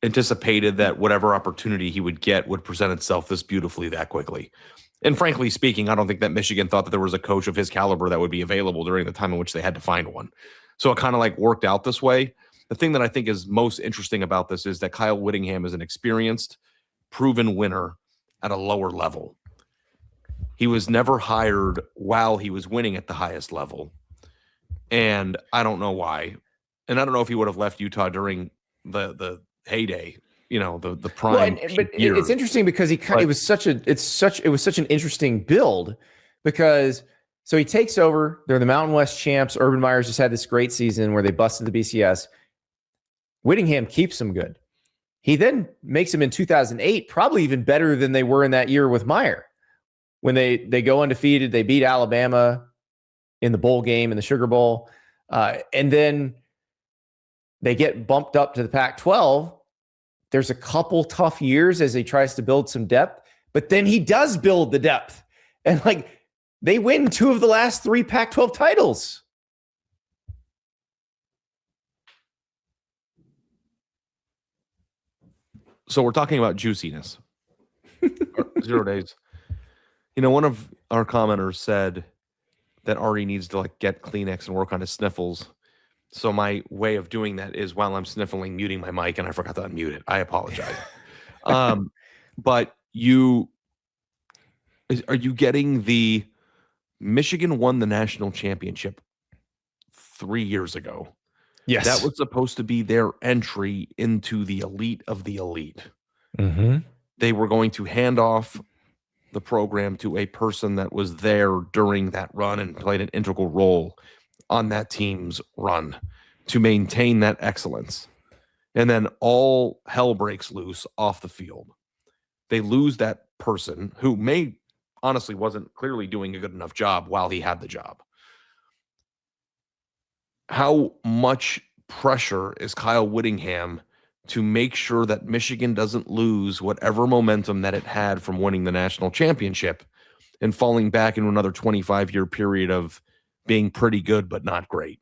anticipated that whatever opportunity he would get would present itself this beautifully that quickly. And frankly speaking, I don't think that Michigan thought that there was a coach of his caliber that would be available during the time in which they had to find one. So it kind of like worked out this way. The thing that I think is most interesting about this is that Kyle Whittingham is an experienced, proven winner at a lower level. He was never hired while he was winning at the highest level. And I don't know why. And I don't know if he would have left Utah during the heyday, the prime. But it's interesting because it was such an interesting build because so he takes over. They're the Mountain West champs. Urban Meyer's just had this great season where they busted the BCS. Whittingham keeps them good. He then makes them in 2008 probably even better than they were in that year with Meyer. When they go undefeated, they beat Alabama in the bowl game, in the Sugar Bowl. And then they get bumped up to the Pac-12. There's a couple tough years as he tries to build some depth, but then he does build the depth. And they win 2 of the last 3 Pac-12 titles. So we're talking about juiciness. 0 days. One of our commenters said that Ari needs to get Kleenex and work on his sniffles. So my way of doing that is while I'm sniffling, muting my mic, and I forgot to unmute it. I apologize. But are you getting the Michigan won the national championship 3 years ago? Yes. That was supposed to be their entry into the elite of the elite. Mm-hmm. They were going to hand off the program to a person that was there during that run and played an integral role on that team's run to maintain that excellence. And then all hell breaks loose off the field. They lose that person who honestly wasn't clearly doing a good enough job while he had the job. How much pressure is Kyle Whittingham to make sure that Michigan doesn't lose whatever momentum that it had from winning the national championship and falling back into another 25-year period of being pretty good but not great?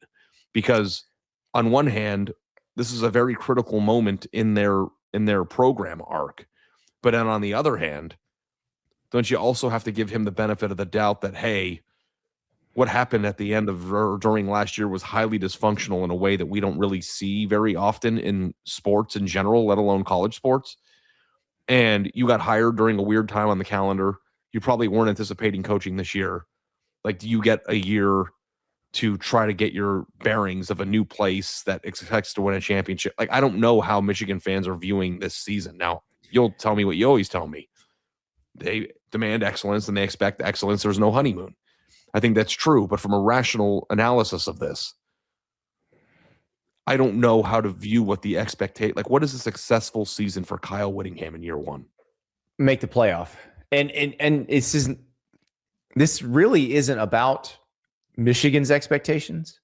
Because on one hand, this is a very critical moment in their program arc. But then on the other hand, don't you also have to give him the benefit of the doubt that, hey, what happened at the end of or during last year was highly dysfunctional in a way that we don't really see very often in sports in general, let alone college sports. And you got hired during a weird time on the calendar. You probably weren't anticipating coaching this year. Do you get a year to try to get your bearings of a new place that expects to win a championship? I don't know how Michigan fans are viewing this season. Now, you'll tell me what you always tell me. They demand excellence and they expect excellence. There's no honeymoon. I think that's true, but from a rational analysis of this, I don't know how to view what the expectation. What is a successful season for Kyle Whittingham in year one? Make the playoff, and this really isn't about Michigan's expectations.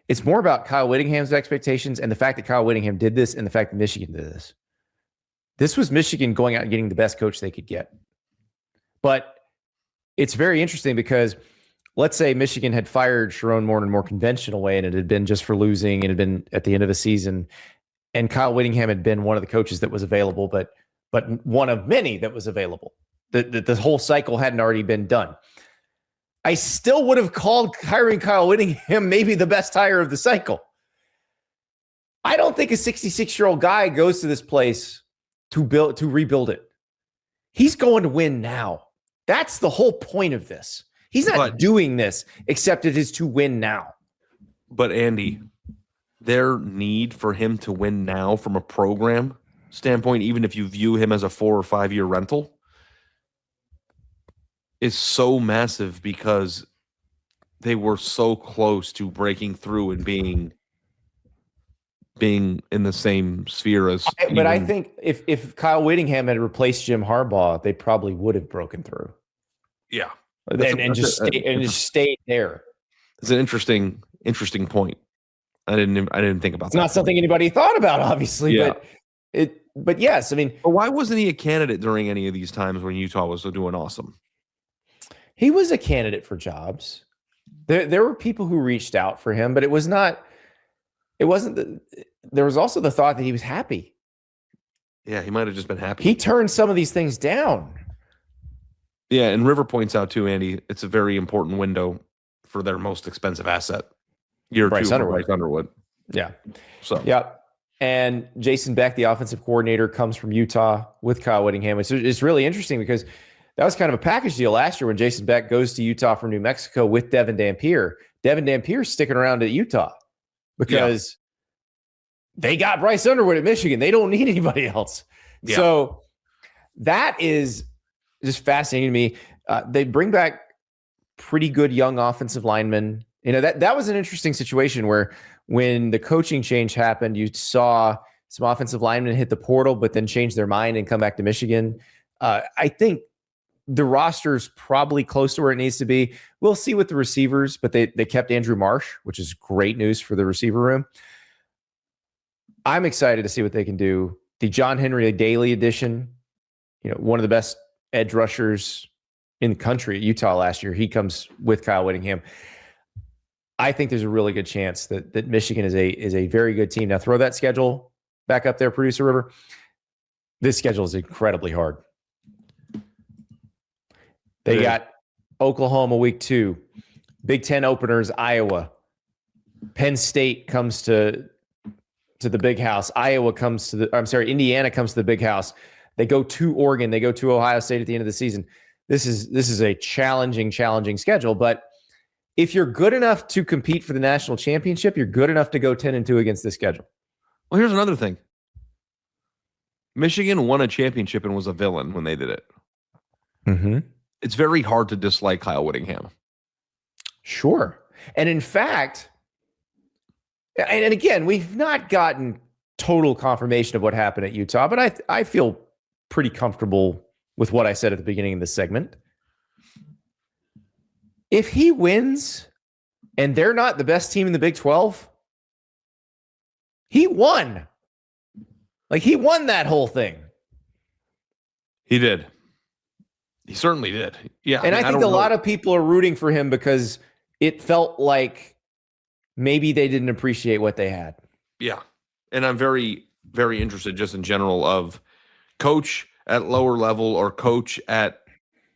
It's more about Kyle Whittingham's expectations and the fact that Kyle Whittingham did this and the fact that Michigan did this. This was Michigan going out and getting the best coach they could get. But it's very interesting because let's say Michigan had fired Sharon Moore in a more conventional way and it had been just for losing and it had been at the end of a season, and Kyle Whittingham had been one of the coaches that was available, but one of many that was available. The whole cycle hadn't already been done. I still would have called hiring Kyle Whittingham maybe the best hire of the cycle. I don't think a 66-year-old guy goes to this place to rebuild it. He's going to win now. That's the whole point of this. He's not doing this except it is to win now. But Andy, their need for him to win now from a program standpoint, even if you view him as a 4 or 5 year rental, is so massive because they were so close to breaking through and being being in the same sphere as. But I think if Kyle Whittingham had replaced Jim Harbaugh, they probably would have broken through. Yeah, and just stayed there. It's an interesting point. I didn't think about that. It's not something anybody thought about, obviously, but yes, I mean, but why wasn't he a candidate during any of these times when Utah was doing awesome? He was a candidate for jobs. There were people who reached out for him, but it wasn't there was also the thought that he was happy. Yeah, he might have just been happy. He turned some of these things down. Yeah, and River points out too, Andy, it's a very important window for their most expensive asset. Year Bryce 2 Underwood. for Bryce Underwood. Yeah. So yeah. And Jason Beck, the offensive coordinator, comes from Utah with Kyle Whittingham. It's really interesting because that was kind of a package deal last year when Jason Beck goes to Utah from New Mexico with Devin Dampier. Devin Dampier's sticking around at Utah because they got Bryce Underwood at Michigan. They don't need anybody else. Yeah. So that is just fascinating to me. They bring back pretty good young offensive linemen. You know, that was an interesting situation where when the coaching change happened, you saw some offensive linemen hit the portal, but then change their mind and come back to Michigan. I think the roster's probably close to where it needs to be. We'll see with the receivers, but they kept Andrew Marsh, which is great news for the receiver room. I'm excited to see what they can do. The John Henry Daly edition, you know, one of the best edge rushers in the country at Utah last year. He comes with Kyle Whittingham. I think there's a really good chance that Michigan is a very good team. Now throw that schedule back up there, Producer River. This schedule is incredibly hard. They got Oklahoma week 2, Big Ten openers, Iowa. Penn State comes to the big house. Indiana comes to the big house. They go to Oregon. They go to Ohio State at the end of the season. This is a challenging schedule, but if you're good enough to compete for the national championship, you're good enough to go 10-2 against this schedule. Well, here's another thing. Michigan won a championship and was a villain when they did it. Mm-hmm. It's very hard to dislike Kyle Whittingham. Sure. And in fact, and again, we've not gotten total confirmation of what happened at Utah, but I feel pretty comfortable with what I said at the beginning of this segment. If he wins and they're not the best team in the Big 12, he won. Like, he won that whole thing. He did. He certainly did. Yeah. And I think a lot of people are rooting for him because it felt like maybe they didn't appreciate what they had. Yeah. And I'm very, very interested just in general of coach at lower level or coach at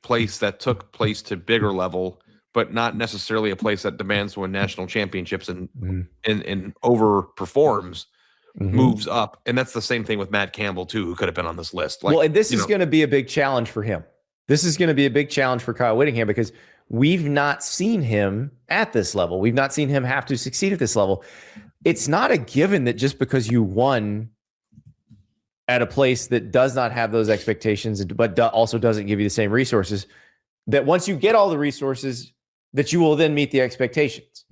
place that took place to bigger level, but not necessarily a place that demands to win national championships and overperforms, moves up. And that's the same thing with Matt Campbell too, who could have been on this list. Well, and this is going to be a big challenge for him. This is going to be a big challenge for Kyle Whittingham because we've not seen him at this level. We've not seen him have to succeed at this level. It's not a given that just because you won at a place that does not have those expectations, but also doesn't give you the same resources, that once you get all the resources, that you will then meet the expectations.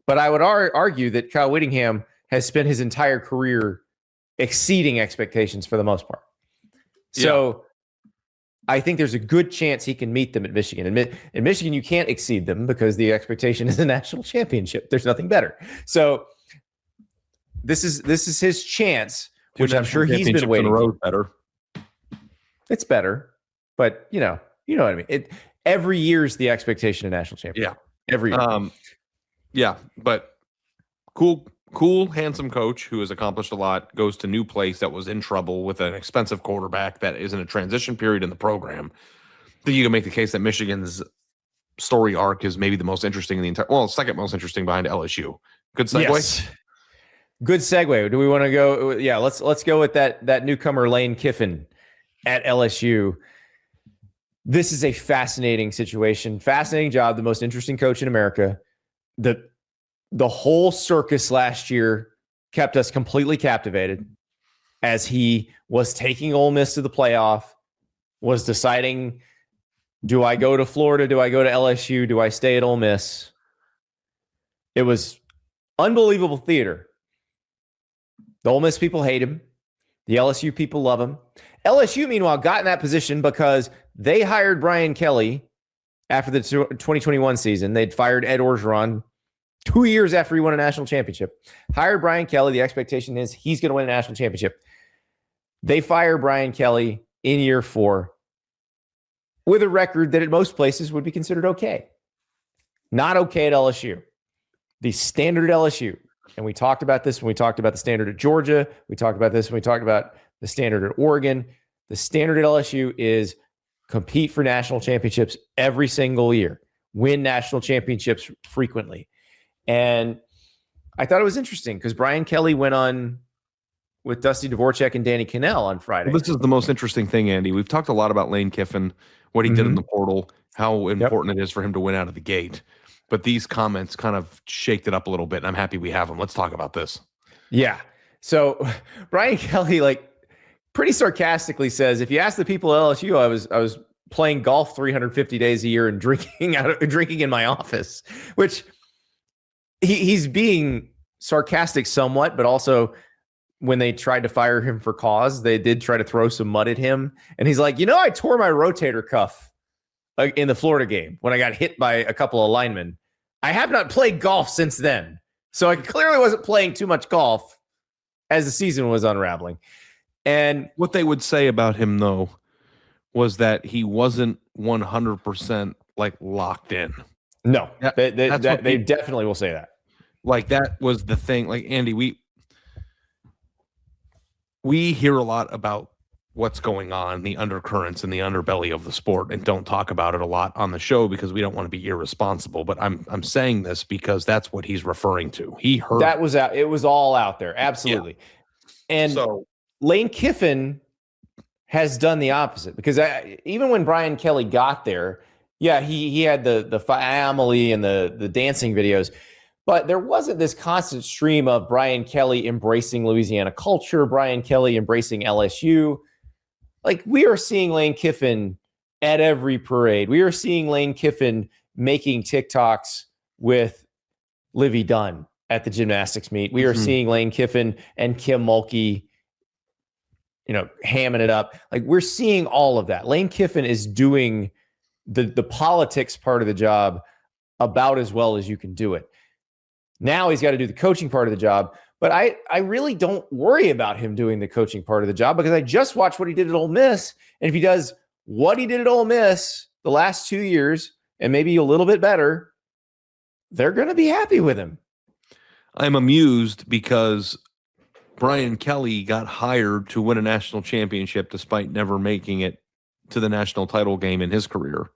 But I would argue that Kyle Whittingham has spent his entire career exceeding expectations for the most part. So I think there's a good chance he can meet them at Michigan. In Michigan, you can't exceed them because the expectation is a national championship. There's nothing better. So this is his chance, which I'm sure he's been waiting for. Better. It's better, but you know what I mean. Every year's the expectation of national championship. Yeah, every year. Yeah, but cool, handsome coach who has accomplished a lot, goes to new place that was in trouble with an expensive quarterback that is in a transition period in the program. I think you can make the case that Michigan's story arc is maybe the most interesting in the entire, second most interesting behind LSU. Good segue. Yes. Good segue. Do we want to go? Yeah, let's go with that newcomer Lane Kiffin at LSU. This is a fascinating situation, fascinating job, the most interesting coach in America. The whole circus last year kept us completely captivated as he was taking Ole Miss to the playoff, was deciding, do I go to Florida? Do I go to LSU? Do I stay at Ole Miss? It was unbelievable theater. The Ole Miss people hate him. The LSU people love him. LSU, meanwhile, got in that position because they hired Brian Kelly after the 2021 season. They'd fired Ed Orgeron 2 years after he won a national championship. Hired Brian Kelly. The expectation is he's going to win a national championship. They fire Brian Kelly in year 4 with a record that at most places would be considered okay. Not okay at LSU. The standard at LSU. And we talked about this when we talked about the standard at Georgia. We talked about this when we talked about the standard at Oregon. The standard at LSU is compete for national championships every single year, win national championships frequently. And I thought it was interesting because Brian Kelly went on with Dusty Dvorak and Danny Cannell on Friday. Well, this is the most interesting thing, Andy. We've talked a lot about Lane Kiffin, what he did in the portal, how important it is for him to win out of the gate. But these comments kind of shaked it up a little bit, and I'm happy we have them. Let's talk about this. Yeah. So Brian Kelly, pretty sarcastically says, if you ask the people at LSU, I was playing golf 350 days a year and drinking in my office, which he's being sarcastic somewhat, but also when they tried to fire him for cause, they did try to throw some mud at him. And he's like, I tore my rotator cuff in the Florida game when I got hit by a couple of linemen. I have not played golf since then. So I clearly wasn't playing too much golf as the season was unraveling. And what they would say about him, though, was that he wasn't 100% locked in. No, they definitely will say that. That was the thing. Andy, we hear a lot about what's going on, the undercurrents and the underbelly of the sport, and don't talk about it a lot on the show because we don't want to be irresponsible. But I'm saying this because that's what he's referring to. He heard that was out. It was all out there. Absolutely. Yeah. And so Lane Kiffin has done the opposite because even when Brian Kelly got there, he had the family and the dancing videos, but there wasn't this constant stream of Brian Kelly embracing Louisiana culture, Brian Kelly embracing LSU. We are seeing Lane Kiffin at every parade. We are seeing Lane Kiffin making TikToks with Livy Dunn at the gymnastics meet. We are seeing Lane Kiffin and Kim Mulkey, hamming it up. We're seeing all of that. Lane Kiffin is doing the politics part of the job about as well as you can do it. Now he's got to do the coaching part of the job. But I really don't worry about him doing the coaching part of the job because I just watched what he did at Ole Miss. And if he does what he did at Ole Miss the last 2 years and maybe a little bit better, they're going to be happy with him. I'm amused because Brian Kelly got hired to win a national championship despite never making it to the national title game in his career.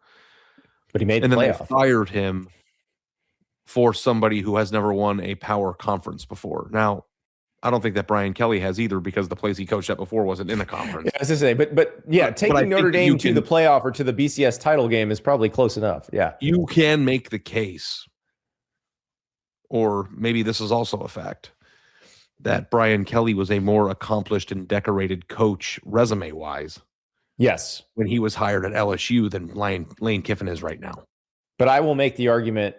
But he made the playoff. And then they fired him for somebody who has never won a power conference before. Now, I don't think that Brian Kelly has either because the place he coached at before wasn't in a conference. Yeah, I was going to say, but taking Notre Dame to the playoff or to the BCS title game is probably close enough. Yeah. You can make the case, or maybe this is also a fact, that Brian Kelly was a more accomplished and decorated coach resume-wise. Yes. When he was hired at LSU than Lane Kiffin is right now. But I will make the argument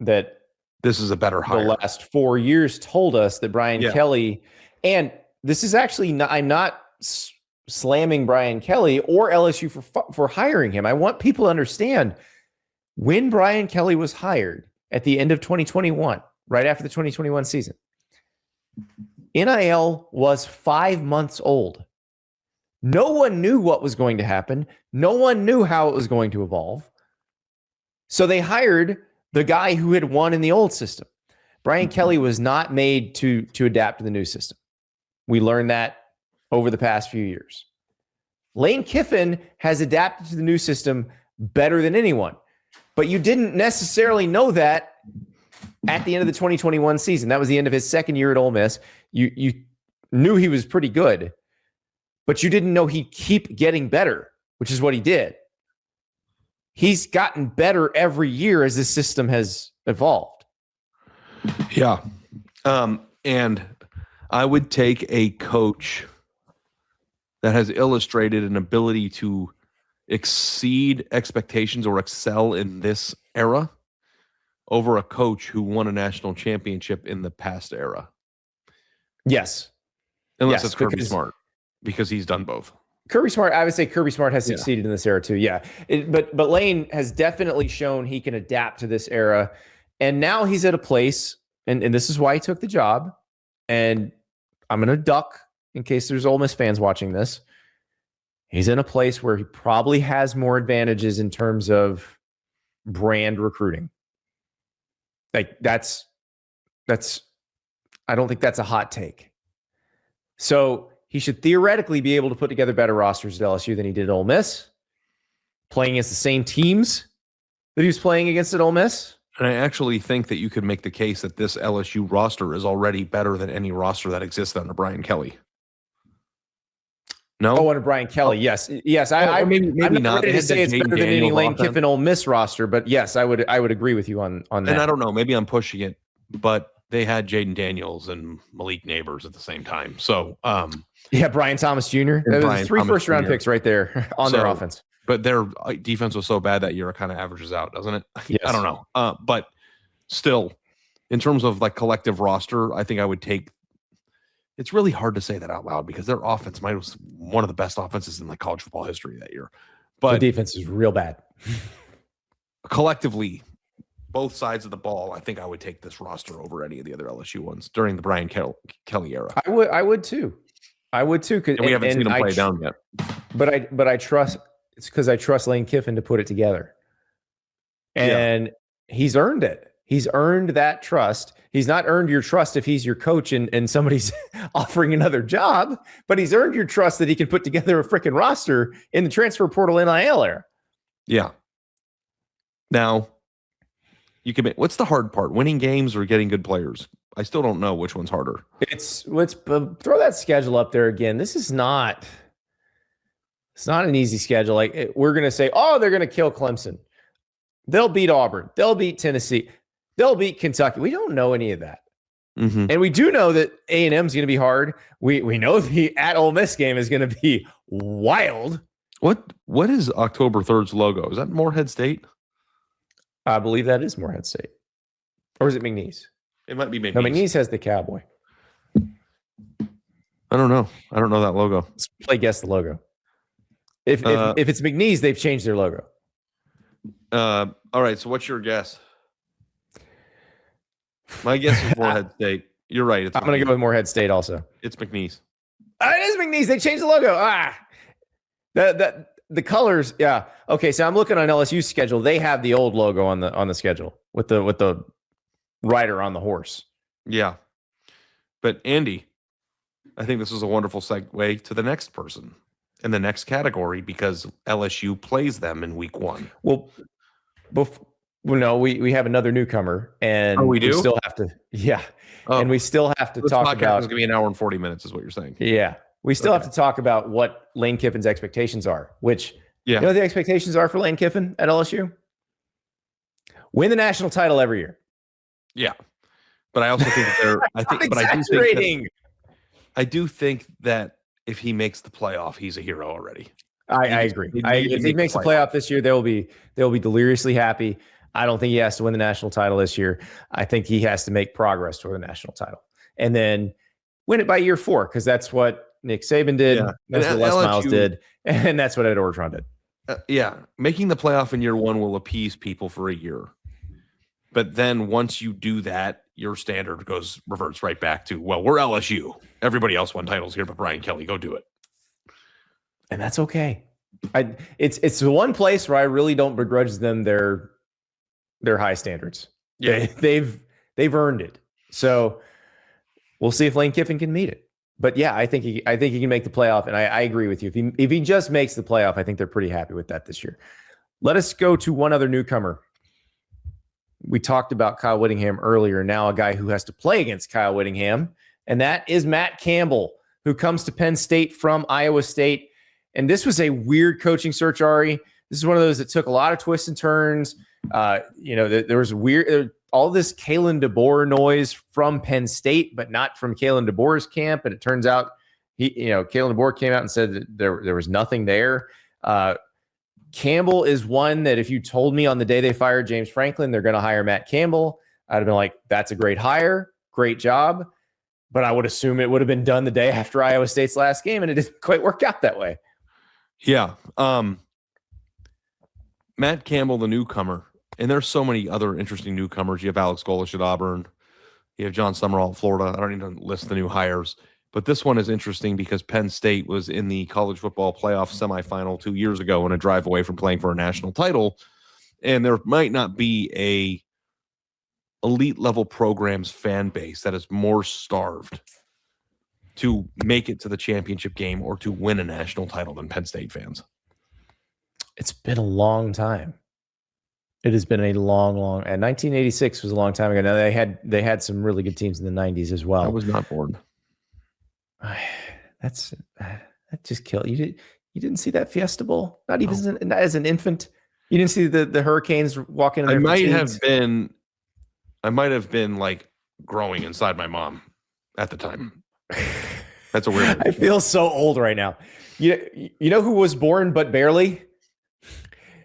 that this is a better hire. The last 4 years told us that Brian Kelly, and this is actually I'm not slamming Brian Kelly or LSU for hiring him. I want people to understand when Brian Kelly was hired at the end of 2021, right after the 2021 season, NIL was 5 months old. No one knew what was going to happen. No one knew how it was going to evolve. So they hired the guy who had won in the old system. Brian Kelly was not made to adapt to the new system. We learned that over the past few years. Lane Kiffin has adapted to the new system better than anyone, but you didn't necessarily know that at the end of the 2021 season. That was the end of his second year at Ole Miss. You knew he was pretty good, but you didn't know he'd keep getting better, which is what he did. He's gotten better every year as the system has evolved. Yeah. And I would take a coach that has illustrated an ability to exceed expectations or excel in this era over a coach who won a national championship in the past era. Yes. Unless it's Kirby Smart, because he's done both. Kirby Smart, I would say Kirby Smart has succeeded in this era too. Yeah. But Lane has definitely shown he can adapt to this era. And now he's at a place, and this is why he took the job. And I'm going to duck in case there's Ole Miss fans watching this. He's in a place where he probably has more advantages in terms of brand recruiting. Like that's I don't think that's a hot take. So he should theoretically be able to put together better rosters at LSU than he did at Ole Miss, playing against the same teams that he was playing against at Ole Miss. And I actually think that you could make the case that this LSU roster is already better than any roster that exists under Brian Kelly. No? Oh, under Brian Kelly, yes. Yes, I'm not ready to say it's better than any Lane Kiffin Ole Miss roster, but yes, I would agree with you on that. And I don't know, maybe I'm pushing it, but they had Jaden Daniels and Malik Neighbors at the same time. So, yeah, Brian Thomas Jr. That was 3 first-round picks right there on their offense. But their defense was so bad that year, it kind of averages out, doesn't it? Yes. I don't know. But still, in terms of like collective roster, I think I would take. It's really hard to say that out loud because their offense was one of the best offenses in like college football history that year. But the defense is real bad. Collectively, both sides of the ball, I think I would take this roster over any of the other LSU ones during the Brian Kelly era. I would too. And we haven't seen him play down yet. But I trust. It's because I trust Lane Kiffin to put it together. And he's earned it. He's earned that trust. He's not earned your trust if he's your coach and somebody's offering another job, but he's earned your trust that he can put together a freaking roster in the transfer portal NIL era. Yeah. Now, you can make, what's the hard part? Winning games or getting good players? I still don't know which one's harder. Let's throw that schedule up there again. It's not an easy schedule. Like we're going to say, oh, they're going to kill Clemson. They'll beat Auburn. They'll beat Tennessee. They'll beat Kentucky. We don't know any of that. Mm-hmm. And we do know that A&M is going to be hard. We know the at Ole Miss game is going to be wild. What is October 3rd's logo? Is that Morehead State? I believe that is Morehead State. Or is it McNeese? It might be McNeese. No, McNeese has the cowboy. I don't know. I don't know that logo. Let's play guess the logo. If it's McNeese, they've changed their logo. All right. So what's your guess? My guess is Morehead State. You're right. I'm going to go with Morehead State also. It's McNeese. It is McNeese. They changed the logo. The colors. Yeah. Okay. So I'm looking on LSU's schedule. They have the old logo on the schedule with the rider on the horse. Yeah. But Andy, I think this is a wonderful segue to the next person in the next category because LSU plays them in week 1. Well, no, we have another newcomer, and we do. We still have to, and we still have to talk about. It's going to be an hour and 40 minutes, is what you're saying. Yeah, we still have to talk about what Lane Kiffin's expectations are. Which you know what the expectations are for Lane Kiffin at LSU? Win the national title every year. Yeah, but I also think that they're. I do think that if he makes the playoff, he's a hero already. I agree. If he makes the playoff this year, they'll be deliriously happy. I don't think he has to win the national title this year. I think he has to make progress toward the national title and then win it by year 4 because that's what Nick Saban did. Yeah. That's what Les Miles did, and that's what Ed Orgeron did. Making the playoff in year 1 will appease people for a year, but then once you do that, your standard reverts right back to, well, we're LSU. Everybody else won titles here, but Brian Kelly, go do it. And that's okay. It's the one place where I really don't begrudge them their high standards. Yeah, they've earned it. So we'll see if Lane Kiffin can meet it. But yeah, I think he can make the playoff. And I agree with you. If he just makes the playoff, I think they're pretty happy with that this year. Let us go to one other newcomer. We talked about Kyle Whittingham earlier. Now a guy who has to play against Kyle Whittingham, and that is Matt Campbell, who comes to Penn State from Iowa State. And this was a weird coaching search, Ari. This is one of those that took a lot of twists and turns. There was all this Kalen DeBoer noise from Penn State, but not from Kalen DeBoer's camp. And it turns out Kalen DeBoer came out and said that there was nothing there. Campbell is one that if you told me on the day they fired James Franklin, they're going to hire Matt Campbell, I'd have been like, that's a great hire. Great job. But I would assume it would have been done the day after Iowa State's last game, and it didn't quite work out that way. Yeah. Matt Campbell, the newcomer, and there's so many other interesting newcomers. You have Alex Golesh at Auburn. You have John Summerall at Florida. I don't even list the new hires. But this one is interesting because Penn State was in the college football playoff semifinal 2 years ago in a drive away from playing for a national title. And there might not be a elite level program's fan base that is more starved to make it to the championship game or to win a national title than Penn State fans. It's been a long time. It has been a long, and 1986 was a long time ago. Now they had some really good teams in the 90s as well. I was not born. That just killed you. You didn't see that Fiesta Bowl? Not even as an infant. You didn't see the Hurricanes walking in there. I might have been like growing inside my mom at the time. That's a weird. I feel so old right now. You know who was born but barely?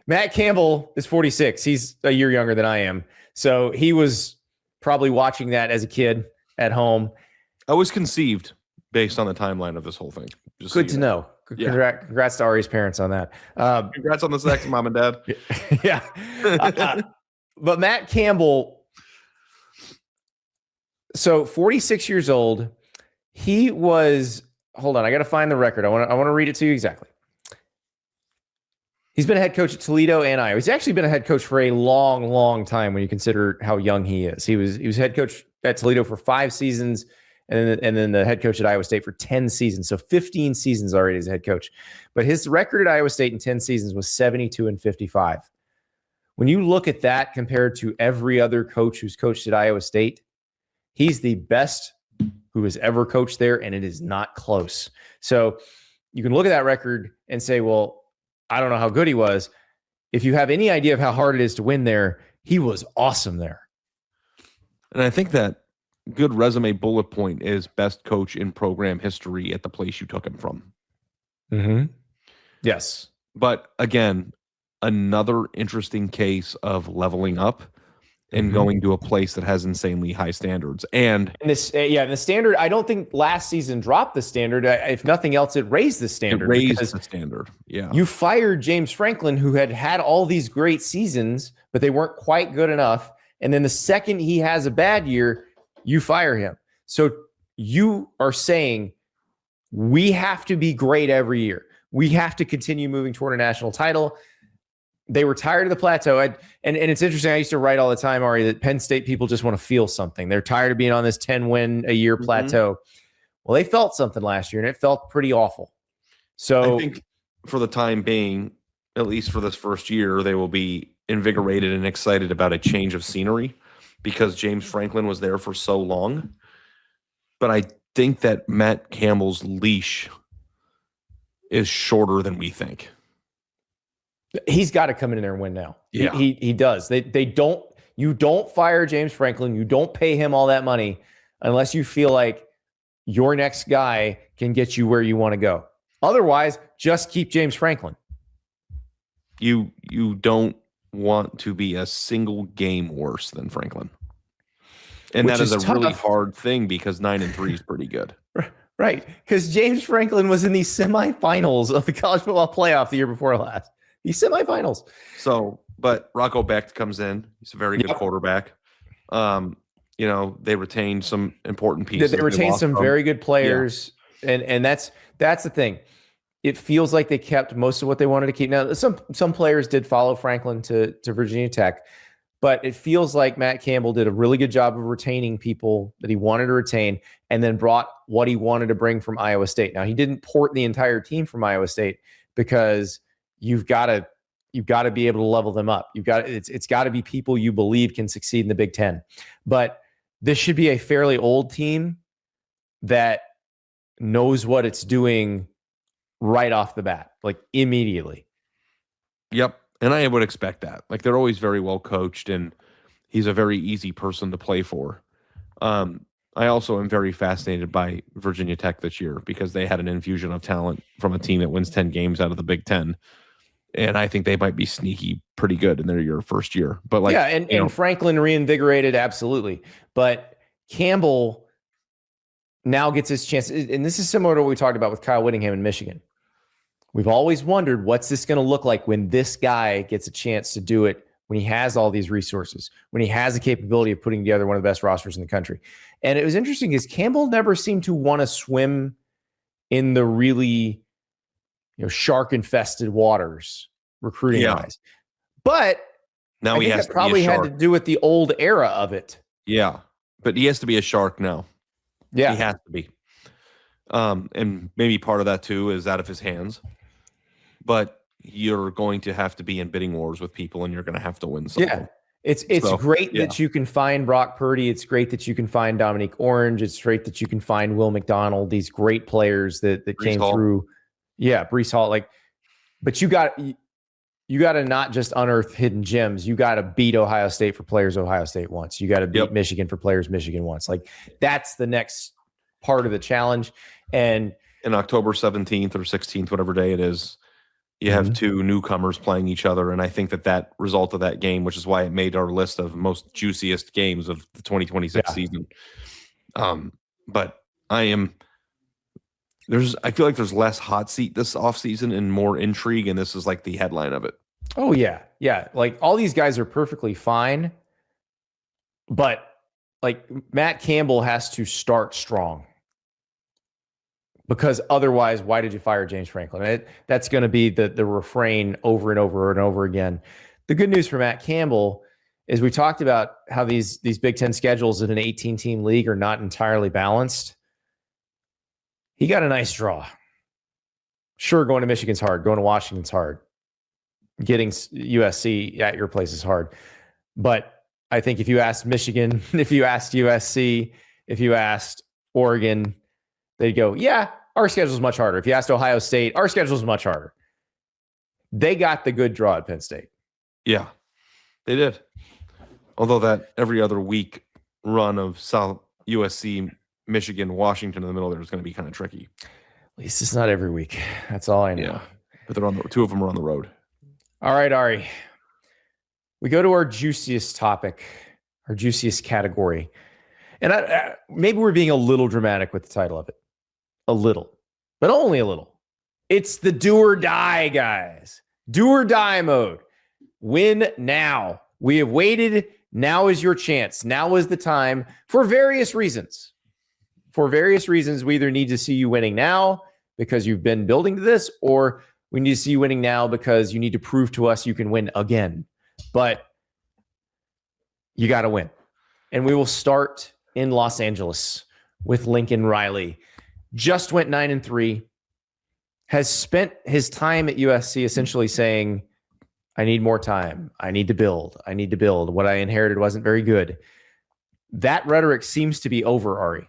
Matt Campbell is 46. He's a year younger than I am. So he was probably watching that as a kid at home. I was conceived based on the timeline of this whole thing. Just good to know. Congrats to Ari's parents on that. Congrats on the sex, Mom and Dad. Yeah. But Matt Campbell, so 46 years old, he was, hold on, I got to find the record. I want to read it to you exactly. He's been a head coach at Toledo and Iowa. He's actually been a head coach for a long, long time when you consider how young he is. He was head coach at Toledo for 5 seasons, and then the head coach at Iowa State for 10 seasons. So 15 seasons already as a head coach. But his record at Iowa State in 10 seasons was 72-55. When you look at that compared to every other coach who's coached at Iowa State, he's the best who has ever coached there, and it is not close. So you can look at that record and say, well, I don't know how good he was. If you have any idea of how hard it is to win there, he was awesome there. And I think that good resume bullet point is best coach in program history at the place you took him from. Mm-hmm. Yes. But again, another interesting case of leveling up and going to a place that has insanely high standards. And the standard, I don't think last season dropped the standard. If nothing else, it raised the standard. Yeah. You fired James Franklin, who had all these great seasons, but they weren't quite good enough. And then the second he has a bad year, you fire him. So you are saying we have to be great every year. We have to continue moving toward a national title. They were tired of the plateau. And it's interesting. I used to write all the time, Ari, that Penn State people just want to feel something. They're tired of being on this 10-win-a-year plateau. Well, they felt something last year, and it felt pretty awful. So I think for the time being, at least for this first year, they will be invigorated and excited about a change of scenery because James Franklin was there for so long. But I think that Matt Campbell's leash is shorter than we think. He's got to come in there and win now. Yeah. He does. You don't fire James Franklin. You don't pay him all that money unless you feel like your next guy can get you where you want to go. Otherwise, just keep James Franklin. You don't want to be a single game worse than Franklin. And Which that is a tough. really hard thing because 9-3 is pretty good. Right. Because James Franklin was in the semifinals of the college football playoff the year before last. The semifinals. So, but Rocco Becht comes in. He's a very good quarterback. They retained some important pieces. They retained some very good players. Yeah. And that's the thing. It feels like they kept most of what they wanted to keep. Now, some players did follow Franklin to Virginia Tech, but it feels like Matt Campbell did a really good job of retaining people that he wanted to retain and then brought what he wanted to bring from Iowa State. Now, he didn't port the entire team from Iowa State because you've got to be able to level them up. It's got to be people you believe can succeed in the Big Ten. But this should be a fairly old team that knows what it's doing right off the bat, like immediately. Yep. And I would expect that. Like they're always very well coached and he's a very easy person to play for. I also am very fascinated by Virginia Tech this year because they had an infusion of talent from a team that wins 10 games out of the Big Ten. And I think they might be sneaky pretty good in their first year. But and Franklin reinvigorated, absolutely. But Campbell now gets his chance. And this is similar to what we talked about with Kyle Whittingham in Michigan. We've always wondered, what's this going to look like when this guy gets a chance to do it, when he has all these resources, when he has the capability of putting together one of the best rosters in the country. And it was interesting because Campbell never seemed to want to swim in the really, shark-infested waters recruiting-wise. But now I think that probably had to do with the old era of it. Yeah, but he has to be a shark now. Yeah. He has to be. And maybe part of that, too, is out of his hands. But you're going to have to be in bidding wars with people, and you're going to have to win something. Yeah, it's great that you can find Brock Purdy. It's great that you can find Dominique Orange. It's great that you can find Will McDonald. These great players that came through. Yeah, Breece Hall. But you got to not just unearth hidden gems. You got to beat Ohio State for players Ohio State wants. You got to beat Michigan for players Michigan wants. That's the next part of the challenge. And in October 17th or 16th, whatever day it is, you have two newcomers playing each other, and I think that result of that game, which is why it made our list of most juiciest games of the 2026 season. But I feel like there's less hot seat this offseason and more intrigue, and this is like the headline of it. Oh, yeah. Yeah. All these guys are perfectly fine, but Matt Campbell has to start strong. Because otherwise, why did you fire James Franklin? That's going to be the refrain over and over and over again. The good news for Matt Campbell is we talked about how these Big Ten schedules in an 18-team league are not entirely balanced. He got a nice draw. Sure, going to Michigan's hard. Going to Washington's hard. Getting USC at your place is hard. But I think if you asked Michigan, if you asked USC, if you asked Oregon, they'd go, yeah, our schedule is much harder. If you asked Ohio State, our schedule is much harder. They got the good draw at Penn State. Yeah, they did. Although that every other week run of South USC, Michigan, Washington in the middle there is going to be kind of tricky. At least it's not every week. That's all I know. Yeah, but two of them are on the road. All right, Ari. We go to our juiciest topic, our juiciest category. And maybe we're being a little dramatic with the title of it. A little, but only a little. It's the do or die, guys. Do or die mode. Win now. We have waited. Now is your chance. Now is the time for various reasons. For various reasons, we either need to see you winning now because you've been building to this, or we need to see you winning now because you need to prove to us you can win again. But you got to win. And we will start in Los Angeles with Lincoln Riley. Just went 9-3, has spent his time at USC essentially saying, I need more time. I need to build. I need to build. What I inherited wasn't very good. That rhetoric seems to be over, Ari.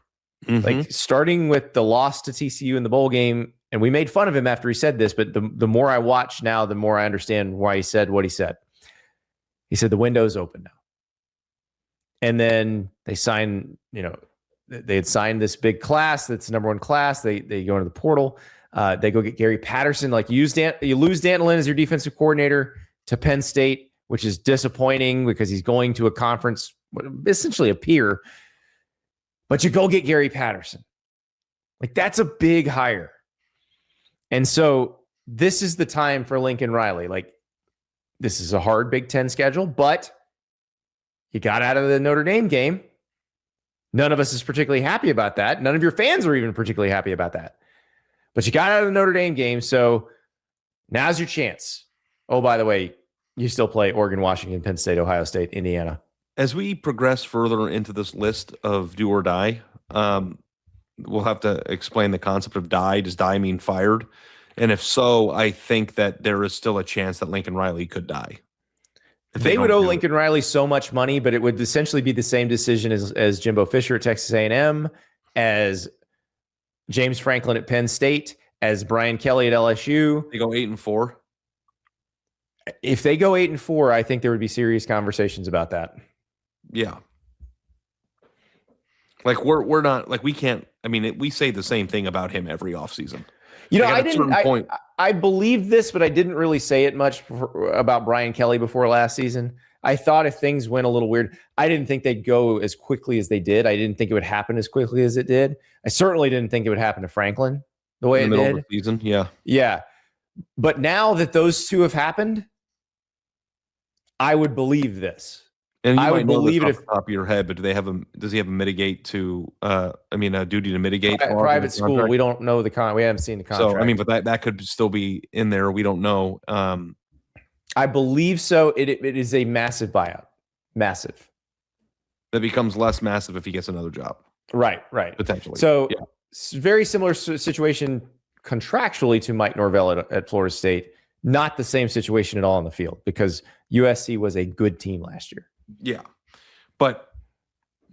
Starting with the loss to TCU in the bowl game, and we made fun of him after he said this, but the more I watch now, the more I understand why he said what he said. He said the window's open now. And then they signed, they had signed this big class that's the number one class. They go into the portal. They go get Gary Patterson. You lose Dan Lynn as your defensive coordinator to Penn State, which is disappointing because he's going to a conference, essentially a peer. But you go get Gary Patterson. That's a big hire. And so this is the time for Lincoln Riley. This is a hard Big Ten schedule, but you got out of the Notre Dame game. None of us is particularly happy about that. None of your fans are even particularly happy about that. But you got out of the Notre Dame game, so now's your chance. Oh, by the way, you still play Oregon, Washington, Penn State, Ohio State, Indiana. As we progress further into this list of do or die, we'll have to explain the concept of die. Does die mean fired? And if so, I think that there is still a chance that Lincoln Riley could die. They would owe Lincoln Riley so much money, but it would essentially be the same decision as Jimbo Fisher at Texas A&M, as James Franklin at Penn State, as Brian Kelly at LSU. They go 8-4. If they go 8-4, I think there would be serious conversations about that. Yeah. We're not we can't. I mean, we say the same thing about him every offseason. I believed this, but I didn't really say it much about Brian Kelly before last season. I thought if things went a little weird, I didn't think they'd go as quickly as they did. I didn't think it would happen as quickly as it did. I certainly didn't think it would happen to Franklin the way it did. Of the season, yeah. Yeah. But now that those two have happened, I would believe this. And you I would believe it off the top of your head, but does he have a mitigate to a duty to mitigate? Private school, we don't know we haven't seen the contract. So I mean, but that could still be in there. We don't know. I believe so. It is a massive buyout. Massive. That becomes less massive if he gets another job. Right. Potentially. So very similar situation contractually to Mike Norvell at Florida State. Not the same situation at all on the field because USC was a good team last year. Yeah. But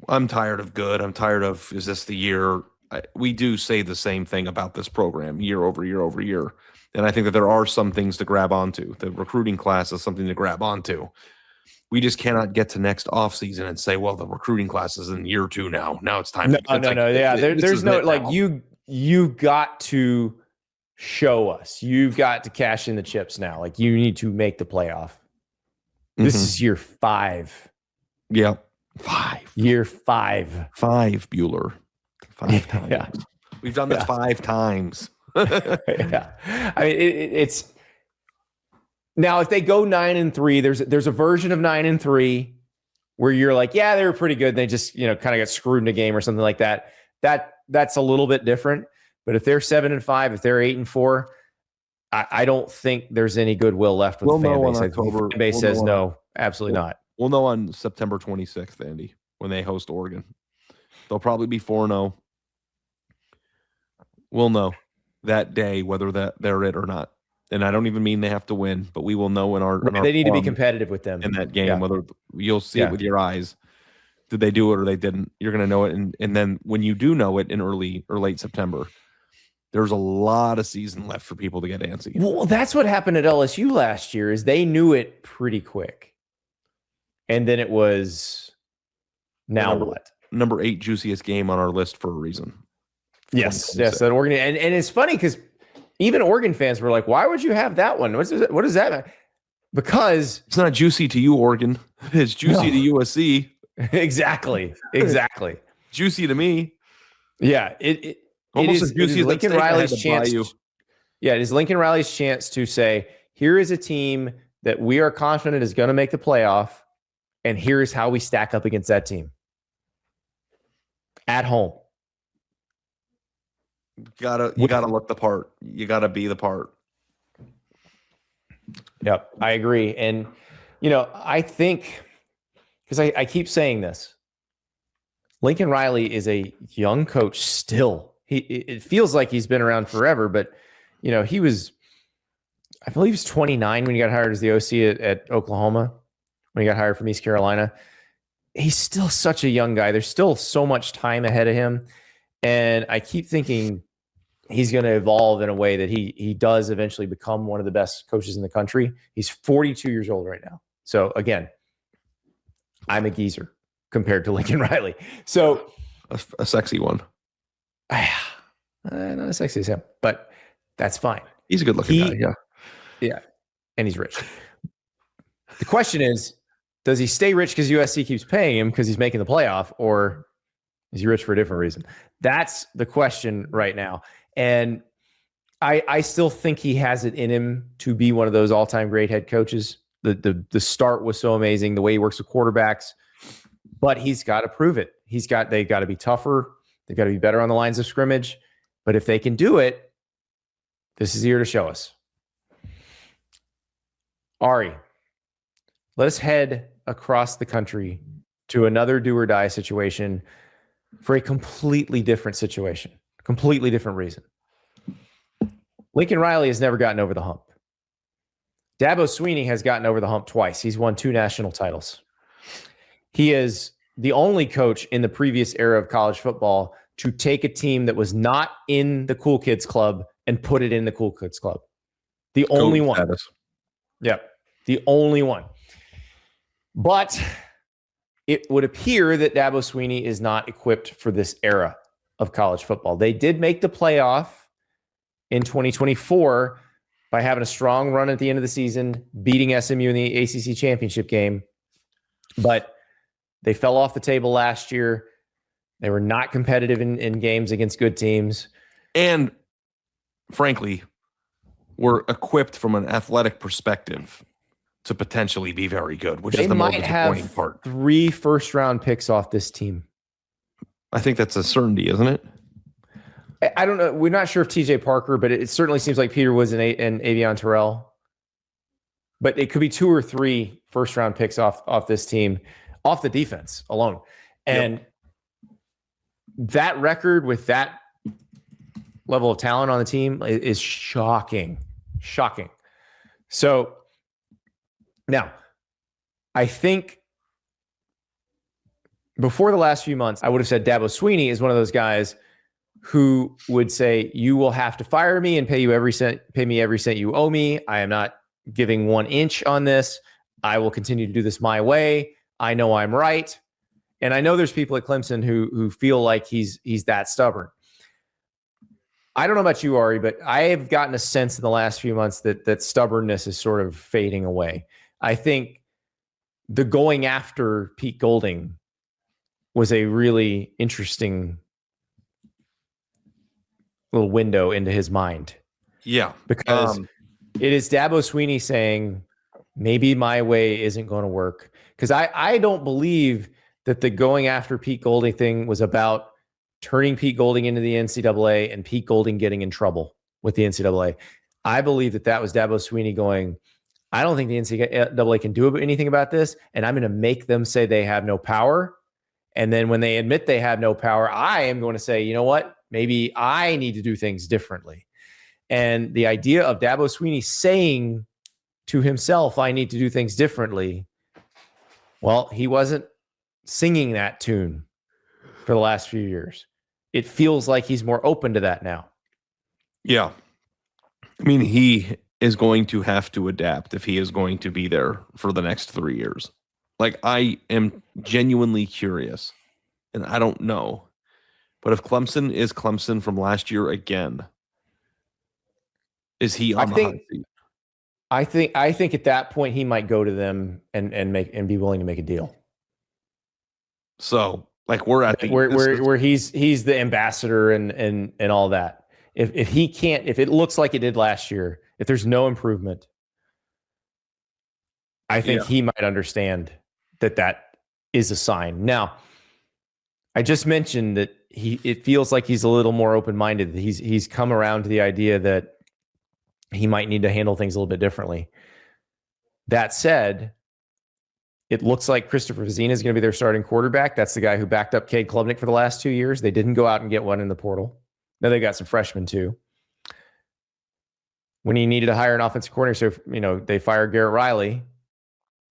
I'm tired of good. I'm tired of, is this the year? We do say the same thing about this program year over year over year. And I think that there are some things to grab onto. The recruiting class is something to grab onto. We just cannot get to next offseason and say, well, the recruiting class is in year 2 now. Now it's time. No. Yeah, there's no, like, you got to show us. You've got to cash in the chips now. Like, you need to make the playoff. This is year 5. Yeah. 5. Year 5. 5, Bueller. 5 times. Yeah. We've done this 5 times. Yeah. I mean, it's now if they go 9-3, there's a version of 9-3 where you're like, yeah, they were pretty good. And they just, kind of got screwed in a game or something like that. That's a little bit different. But if they're 7-5, if they're 8-4, I don't think there's any goodwill left with the fan base. The fan base says no, absolutely not. We'll know on September 26th, Andy, when they host Oregon. They'll probably be 4-0. We'll know that day whether they're it or not. And I don't even mean they have to win, but we will know in our they need to be competitive with them in that game, whether you'll see it with your eyes. Did they do it or they didn't? You're going to know it. And then when you do know it in early or late September, there's a lot of season left for people to get antsy. Well, that's what happened at LSU last year is they knew it pretty quick. And then it was what? Number 8 juiciest game on our list for a reason. Yes, that Oregon. And it's funny because even Oregon fans were like, why would you have that one? What does that mean? Because it's not juicy to you, Oregon. It's juicy to USC. Exactly. Juicy to me. Yeah. It almost is, as juicy as Lincoln Riley's chance. Yeah, it is Lincoln Riley's chance to say, here is a team that we are confident is going to make the playoff, and here's how we stack up against that team. At home. You gotta look the part. You gotta be the part. Yep, I agree. And I think because I keep saying this, Lincoln Riley is a young coach still. It feels like he's been around forever, but he was, I believe he's 29 when he got hired as the OC at Oklahoma, when he got hired from East Carolina. He's still such a young guy. There's still so much time ahead of him. And I keep thinking he's going to evolve in a way that he does eventually become one of the best coaches in the country. He's 42 years old right now. So again, I'm a geezer compared to Lincoln Riley. So a sexy one. Not as sexy as him, but that's fine. He's a good looking guy. Yeah. Yeah. And he's rich. The question is, does he stay rich because USC keeps paying him because he's making the playoff, or is he rich for a different reason? That's the question right now. And I still think he has it in him to be one of those all-time great head coaches. The start was so amazing, the way he works with quarterbacks, but he's got to prove it. They've got to be tougher. They've got to be better on the lines of scrimmage. But if they can do it, this is the year to show us. Ari, let us head across the country to another do or die situation for a completely different situation, completely different reason. Lincoln Riley has never gotten over the hump. Dabo Swinney has gotten over the hump twice. He's won 2 national titles. He is the only coach in the previous era of college football to take a team that was not in the Cool Kids Club and put it in the Cool Kids Club. The only one. Yep. The only one. But it would appear that Dabo Swinney is not equipped for this era of college football. They did make the playoff in 2024 by having a strong run at the end of the season, beating SMU in the ACC championship game. But they fell off the table last year. They were not competitive in games against good teams. And frankly, we're equipped from an athletic perspective to potentially be very good, which is the more disappointing part. 3 first-round picks off this team. I think that's a certainty, isn't it? I don't know. We're not sure if TJ Parker, but it certainly seems like Peter Woods and Avion Terrell. But it could be 2 or 3 first-round picks off this team, off the defense alone. And that record with that level of talent on the team is shocking. Shocking. So now, I think before the last few months, I would have said Dabo Swinney is one of those guys who would say, you will have to fire me and pay me every cent you owe me. I am not giving 1 inch on this. I will continue to do this my way. I know I'm right. And I know there's people at Clemson who feel like he's that stubborn. I don't know about you, Ari, but I have gotten a sense in the last few months that stubbornness is sort of fading away. I think the going after Pete Golding was a really interesting little window into his mind. Yeah. Because it is Dabo Swinney saying, maybe my way isn't going to work. Because I don't believe that the going after Pete Golding thing was about turning Pete Golding into the NCAA and Pete Golding getting in trouble with the NCAA. I believe that was Dabo Swinney going, I don't think the NCAA can do anything about this, and I'm going to make them say they have no power. And then when they admit they have no power, I am going to say, you know what? Maybe I need to do things differently. And the idea of Dabo Swinney saying to himself, I need to do things differently. Well, he wasn't singing that tune for the last few years. It feels like he's more open to that now. Yeah. I mean, he is going to have to adapt if he is going to be there for the next 3 years. Like, I am genuinely curious, and I don't know, but if Clemson is Clemson from last year again, is he on the hot seat? I think at that point he might go to them and be willing to make a deal. So, like, we're at the where he's the ambassador and all that. If it looks like it did last year, if there's no improvement, I think he might understand that is a sign. Now, I just mentioned that it feels like he's a little more open-minded. He's come around to the idea that he might need to handle things a little bit differently. That said, it looks like Christopher Vizina is going to be their starting quarterback. That's the guy who backed up Cade Klubnik for the last 2 years. They didn't go out and get one in the portal. Now they got some freshmen too. When he needed to hire an offensive coordinator, so they fired Garrett Riley.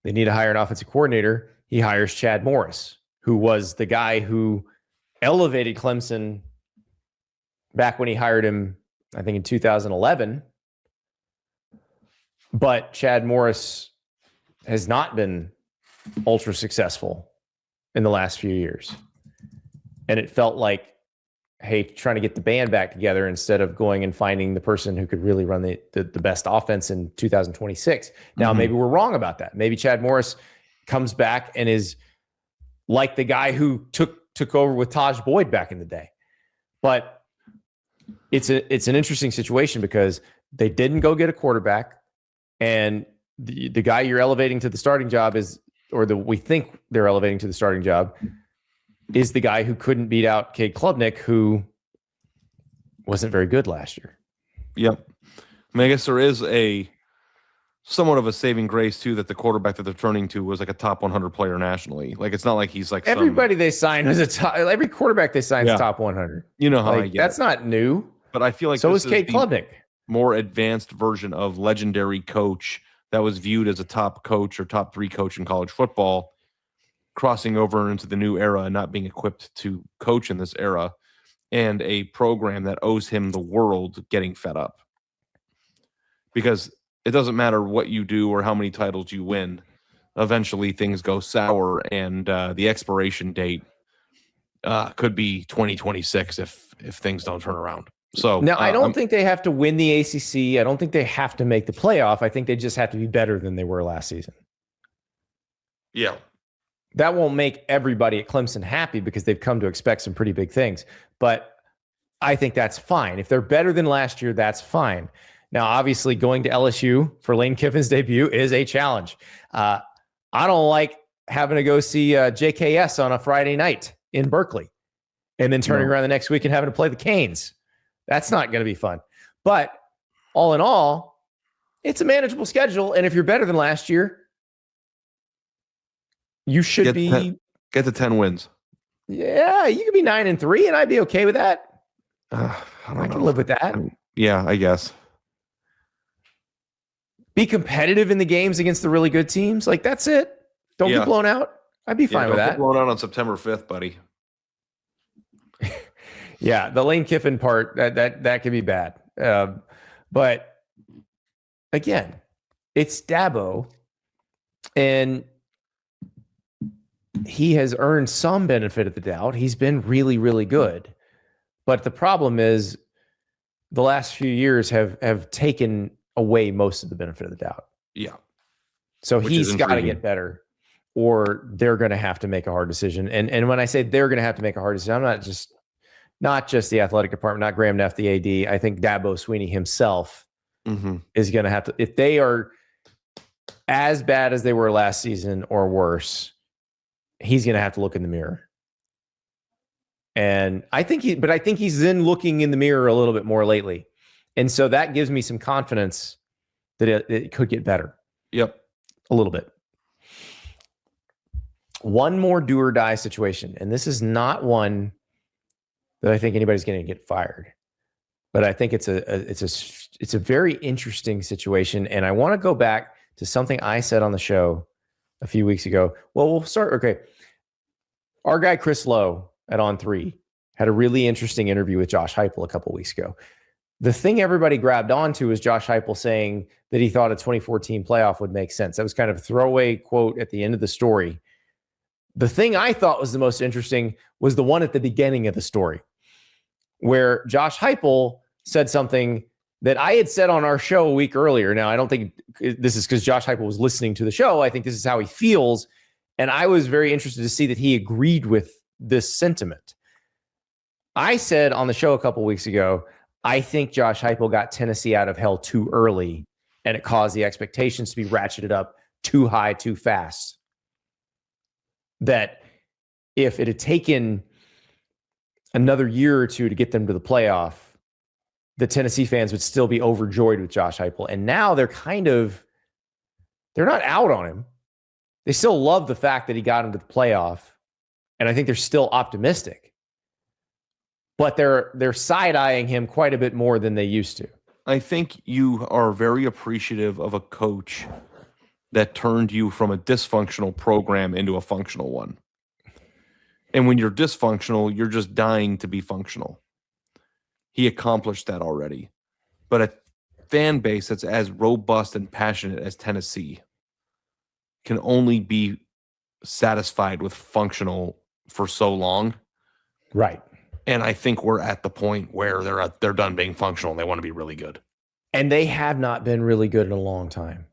They need to hire an offensive coordinator. He hires Chad Morris, who was the guy who elevated Clemson back when he hired him, I think in 2011. But Chad Morris has not been ultra successful in the last few years. And it felt like, hey, trying to get the band back together instead of going and finding the person who could really run the best offense in 2026. Now, maybe we're wrong about that. Maybe Chad Morris comes back and is like the guy who took over with Taj Boyd back in the day. But it's an interesting situation because they didn't go get a quarterback, and the guy you're elevating to the starting job we think they're elevating to the starting job is the guy who couldn't beat out Cade Klubnik, who wasn't very good last year. Yep. I mean, I guess there is somewhat of a saving grace too that the quarterback that they're turning to was like a top 100 player nationally. Like, it's not like he's like everybody they signed was every quarterback they signed is top 100. You know how I get that's not new. But I feel like so is Cade Klubnik. More advanced version of legendary coach that was viewed as a top coach or top 3 coach in college football, crossing over into the new era and not being equipped to coach in this era, and a program that owes him the world getting fed up. Because it doesn't matter what you do or how many titles you win. Eventually things go sour, and the expiration date could be 2026 if things don't turn around. So now I don't think they have to win the ACC. I don't think they have to make the playoff. I think they just have to be better than they were last season. Yeah. That won't make everybody at Clemson happy because they've come to expect some pretty big things. But I think that's fine. If they're better than last year, that's fine. Now, obviously, going to LSU for Lane Kiffin's debut is a challenge. I don't like having to go see JKS on a Friday night in Berkeley and then turning around the next week and having to play the Canes. That's not going to be fun. But all in all, it's a manageable schedule. And if you're better than last year, you should get to 10 wins. Yeah, you could be 9-3, and I'd be okay with that. I can live with that. Yeah, I guess. Be competitive in the games against the really good teams. Like, that's it. Don't get blown out. I'd be fine with that. Don't get blown out on September 5th, buddy. Yeah, the Lane Kiffin part, that could be bad. But again, it's Dabo, and he has earned some benefit of the doubt. He's been really, really good. But the problem is the last few years have taken away most of the benefit of the doubt. Yeah. So he's got to get better, or they're going to have to make a hard decision. And when I say they're going to have to make a hard decision, I'm not just the athletic department, not Graham Neff, the AD. I think Dabo Swinney himself is going to have to, if they are as bad as they were last season or worse, he's going to have to look in the mirror. And I think he's then looking in the mirror a little bit more lately. And so that gives me some confidence that it could get better. Yep. A little bit. One more do or die situation. And this is not one that I think anybody's going to get fired. But I think it's a very interesting situation. And I want to go back to something I said on the show a few weeks ago. Well, we'll start. Okay. Our guy, Chris Lowe at On3 had a really interesting interview with Josh Heupel a couple weeks ago. The thing everybody grabbed onto is Josh Heupel saying that he thought a 2014 playoff would make sense. That was kind of a throwaway quote at the end of the story. The thing I thought was the most interesting was the one at the beginning of the story, where Josh Heupel said something that I had said on our show a week earlier. Now, I don't think this is because Josh Heupel was listening to the show. I think this is how he feels. And I was very interested to see that he agreed with this sentiment. I said on the show a couple weeks ago, I think Josh Heupel got Tennessee out of hell too early, and it caused the expectations to be ratcheted up too high, too fast. That if it had taken another year or two to get them to the playoff, the Tennessee fans would still be overjoyed with Josh Heupel. And now they're not out on him. They still love the fact that he got him to the playoff. And I think they're still optimistic. But they're side-eyeing him quite a bit more than they used to. I think you are very appreciative of a coach that turned you from a dysfunctional program into a functional one. And when you're dysfunctional, you're just dying to be functional. He accomplished that already. But a fan base that's as robust and passionate as Tennessee can only be satisfied with functional for so long. Right. And I think we're at the point where they're done being functional and they want to be really good. And they have not been really good in a long time.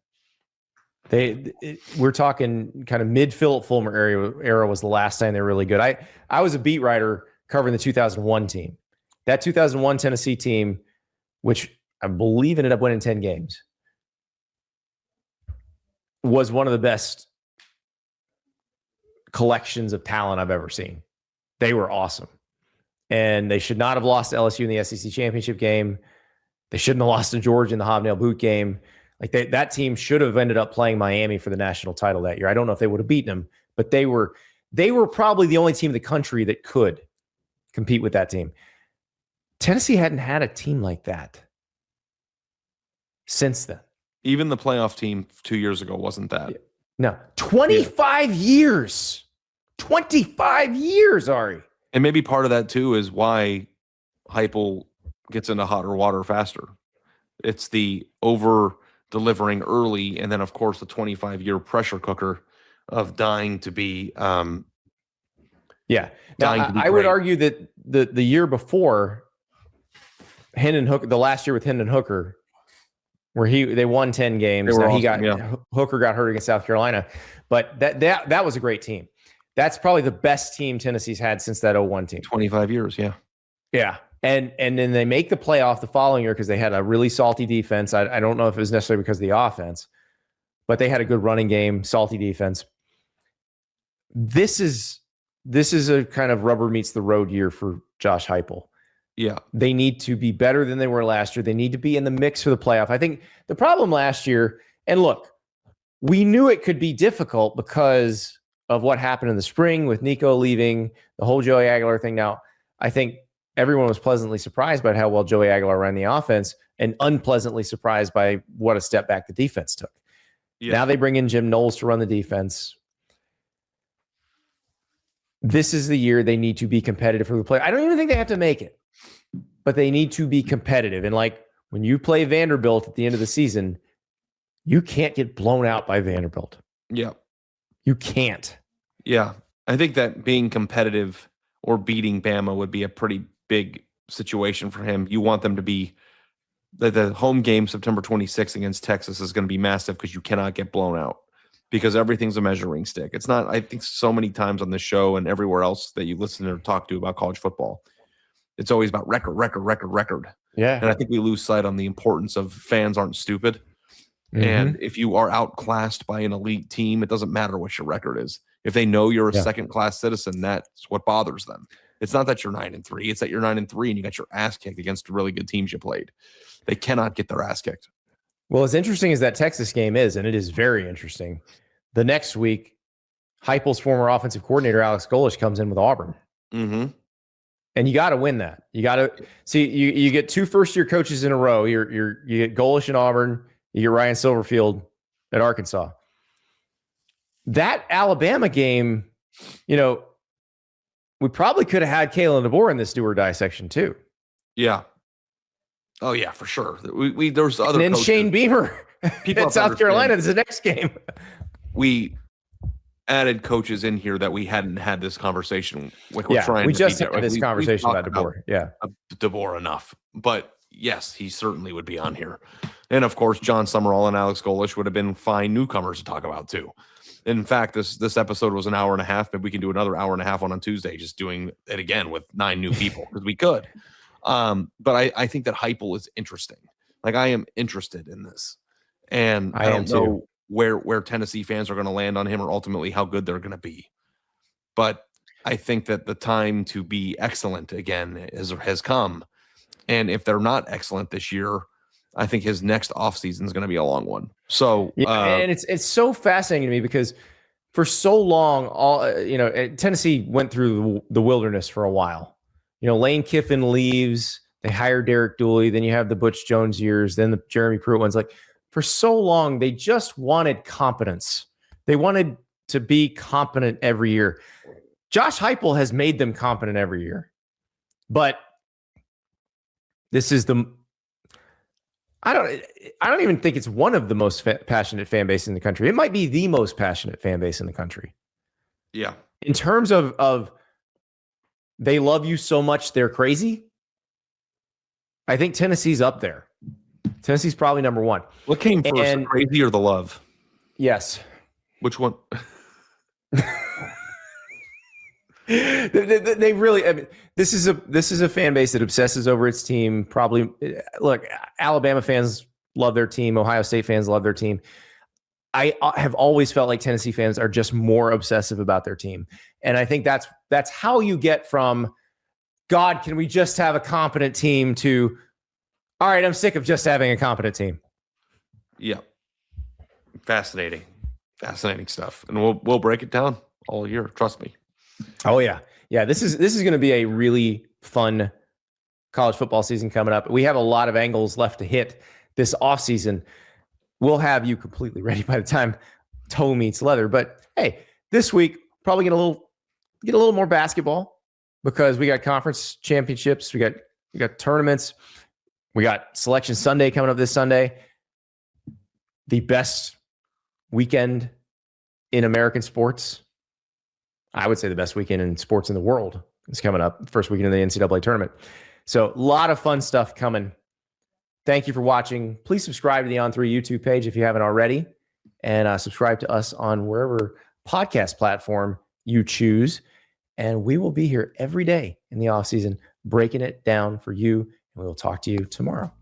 We're talking kind of mid-Philip Fulmer era was the last time they were really good. I was a beat writer covering the 2001 team. That 2001 Tennessee team, which I believe ended up winning 10 games, was one of the best collections of talent I've ever seen. They were awesome. And they should not have lost to LSU in the SEC championship game. They shouldn't have lost to Georgia in the Hobnail boot game. Like that team should have ended up playing Miami for the national title that year. I don't know if they would have beaten them, but they were probably the only team in the country that could compete with that team. Tennessee hadn't had a team like that since then. Even the playoff team 2 years ago wasn't that. No, 25 years. 25 years, Ari. And maybe part of that, too, is why Heupel gets into hotter water faster. It's the over-delivering early, and then, of course, the 25-year pressure cooker of dying to be yeah. Now, I would argue that the year before, Hendon Hooker, the last year with Hendon Hooker, where they won 10 games. Now Hooker got hurt against South Carolina, but that was a great team. That's probably the best team Tennessee's had since that 01 team. 25 years, yeah. Yeah. And then they make the playoff the following year because they had a really salty defense. I don't know if it was necessarily because of the offense, but they had a good running game, salty defense. This is a kind of rubber meets the road year for Josh Heupel. Yeah. They need to be better than they were last year. They need to be in the mix for the playoff. I think the problem last year, and look, we knew it could be difficult because of what happened in the spring with Nico leaving, the whole Joey Aguilar thing. Now, I think everyone was pleasantly surprised by how well Joey Aguilar ran the offense and unpleasantly surprised by what a step back the defense took. Yeah. Now they bring in Jim Knowles to run the defense. This is the year they need to be competitive for the play. I don't even think they have to make it, but they need to be competitive. And like when you play Vanderbilt at the end of the season, you can't get blown out by Vanderbilt. Yeah. You can't. Yeah. I think that being competitive or beating Bama would be a pretty big situation for him. You want them to be the home game September 26th against Texas is going to be massive because you cannot get blown out because everything's a measuring stick. It's not, I think so many times on this show and everywhere else that you listen or talk to about college football, it's always about record. Yeah. And I think we lose sight on the importance of fans aren't stupid. Mm-hmm. And if you are outclassed by an elite team, it doesn't matter what your record is. If they know you're a second-class citizen, that's what bothers them. It's not that you're 9-3. It's that you're 9-3 and you got your ass kicked against really good teams you played. They cannot get their ass kicked. Well, as interesting as that Texas game is, and it is very interesting, the next week, Heupel's former offensive coordinator, Alex Golesh, comes in with Auburn. Mm-hmm. And you got to win that. You got to see, you get two first-year coaches in a row. You get Golesh in Auburn, you get Ryan Silverfield at Arkansas. That Alabama game, we probably could have had Kalen DeBoer in this do or die section too. Yeah. Oh yeah, for sure. There's other. And then coaches. Shane Beamer at South Carolina. This is the next game. We added coaches in here that we hadn't had this conversation. Like we just had this conversation about DeBoer. Yeah, DeBoer enough, but yes, he certainly would be on here. And of course, John Summerall and Alex Golesh would have been fine newcomers to talk about too. In fact, this episode was an hour and a half, but we can do another hour and a half on Tuesday, just doing it again with 9 new people because we could. But I think that Heupel is interesting. Like I am interested in this, and I don't know where Tennessee fans are going to land on him or ultimately how good they're going to be. But I think that the time to be excellent again has come. And if they're not excellent this year, I think his next offseason is going to be a long one. So, and it's so fascinating to me because for so long, Tennessee went through the wilderness for a while. Lane Kiffin leaves, they hire Derek Dooley, then you have the Butch Jones years, then the Jeremy Pruitt ones. Like for so long, they just wanted competence. They wanted to be competent every year. Josh Heupel has made them competent every year, but this is I don't even think it's one of the most passionate fan bases in the country. It might be the most passionate fan base in the country. Yeah. In terms of they love you so much they're crazy, I think Tennessee's up there. Tennessee's probably number one. What came first, the crazy or the love? Yes. Which one? They really, this is a fan base that obsesses over its team. Probably, look, Alabama fans love their team. Ohio State fans love their team. I have always felt like Tennessee fans are just more obsessive about their team. And I think that's how you get from, God, can we just have a competent team, to, all right, I'm sick of just having a competent team. Yeah. Fascinating stuff. And we'll break it down all year. Trust me. Oh yeah. Yeah. This is going to be a really fun college football season coming up. We have a lot of angles left to hit this offseason. We'll have you completely ready by the time toe meets leather. But hey, this week, probably get a little more basketball because we got conference championships. We got tournaments. We got Selection Sunday coming up this Sunday. The best weekend in American sports. I would say the best weekend in sports in the world is coming up. First weekend of the NCAA tournament. So a lot of fun stuff coming. Thank you for watching. Please subscribe to the On3 YouTube page if you haven't already. And subscribe to us on wherever podcast platform you choose. And we will be here every day in the offseason breaking it down for you. And we will talk to you tomorrow.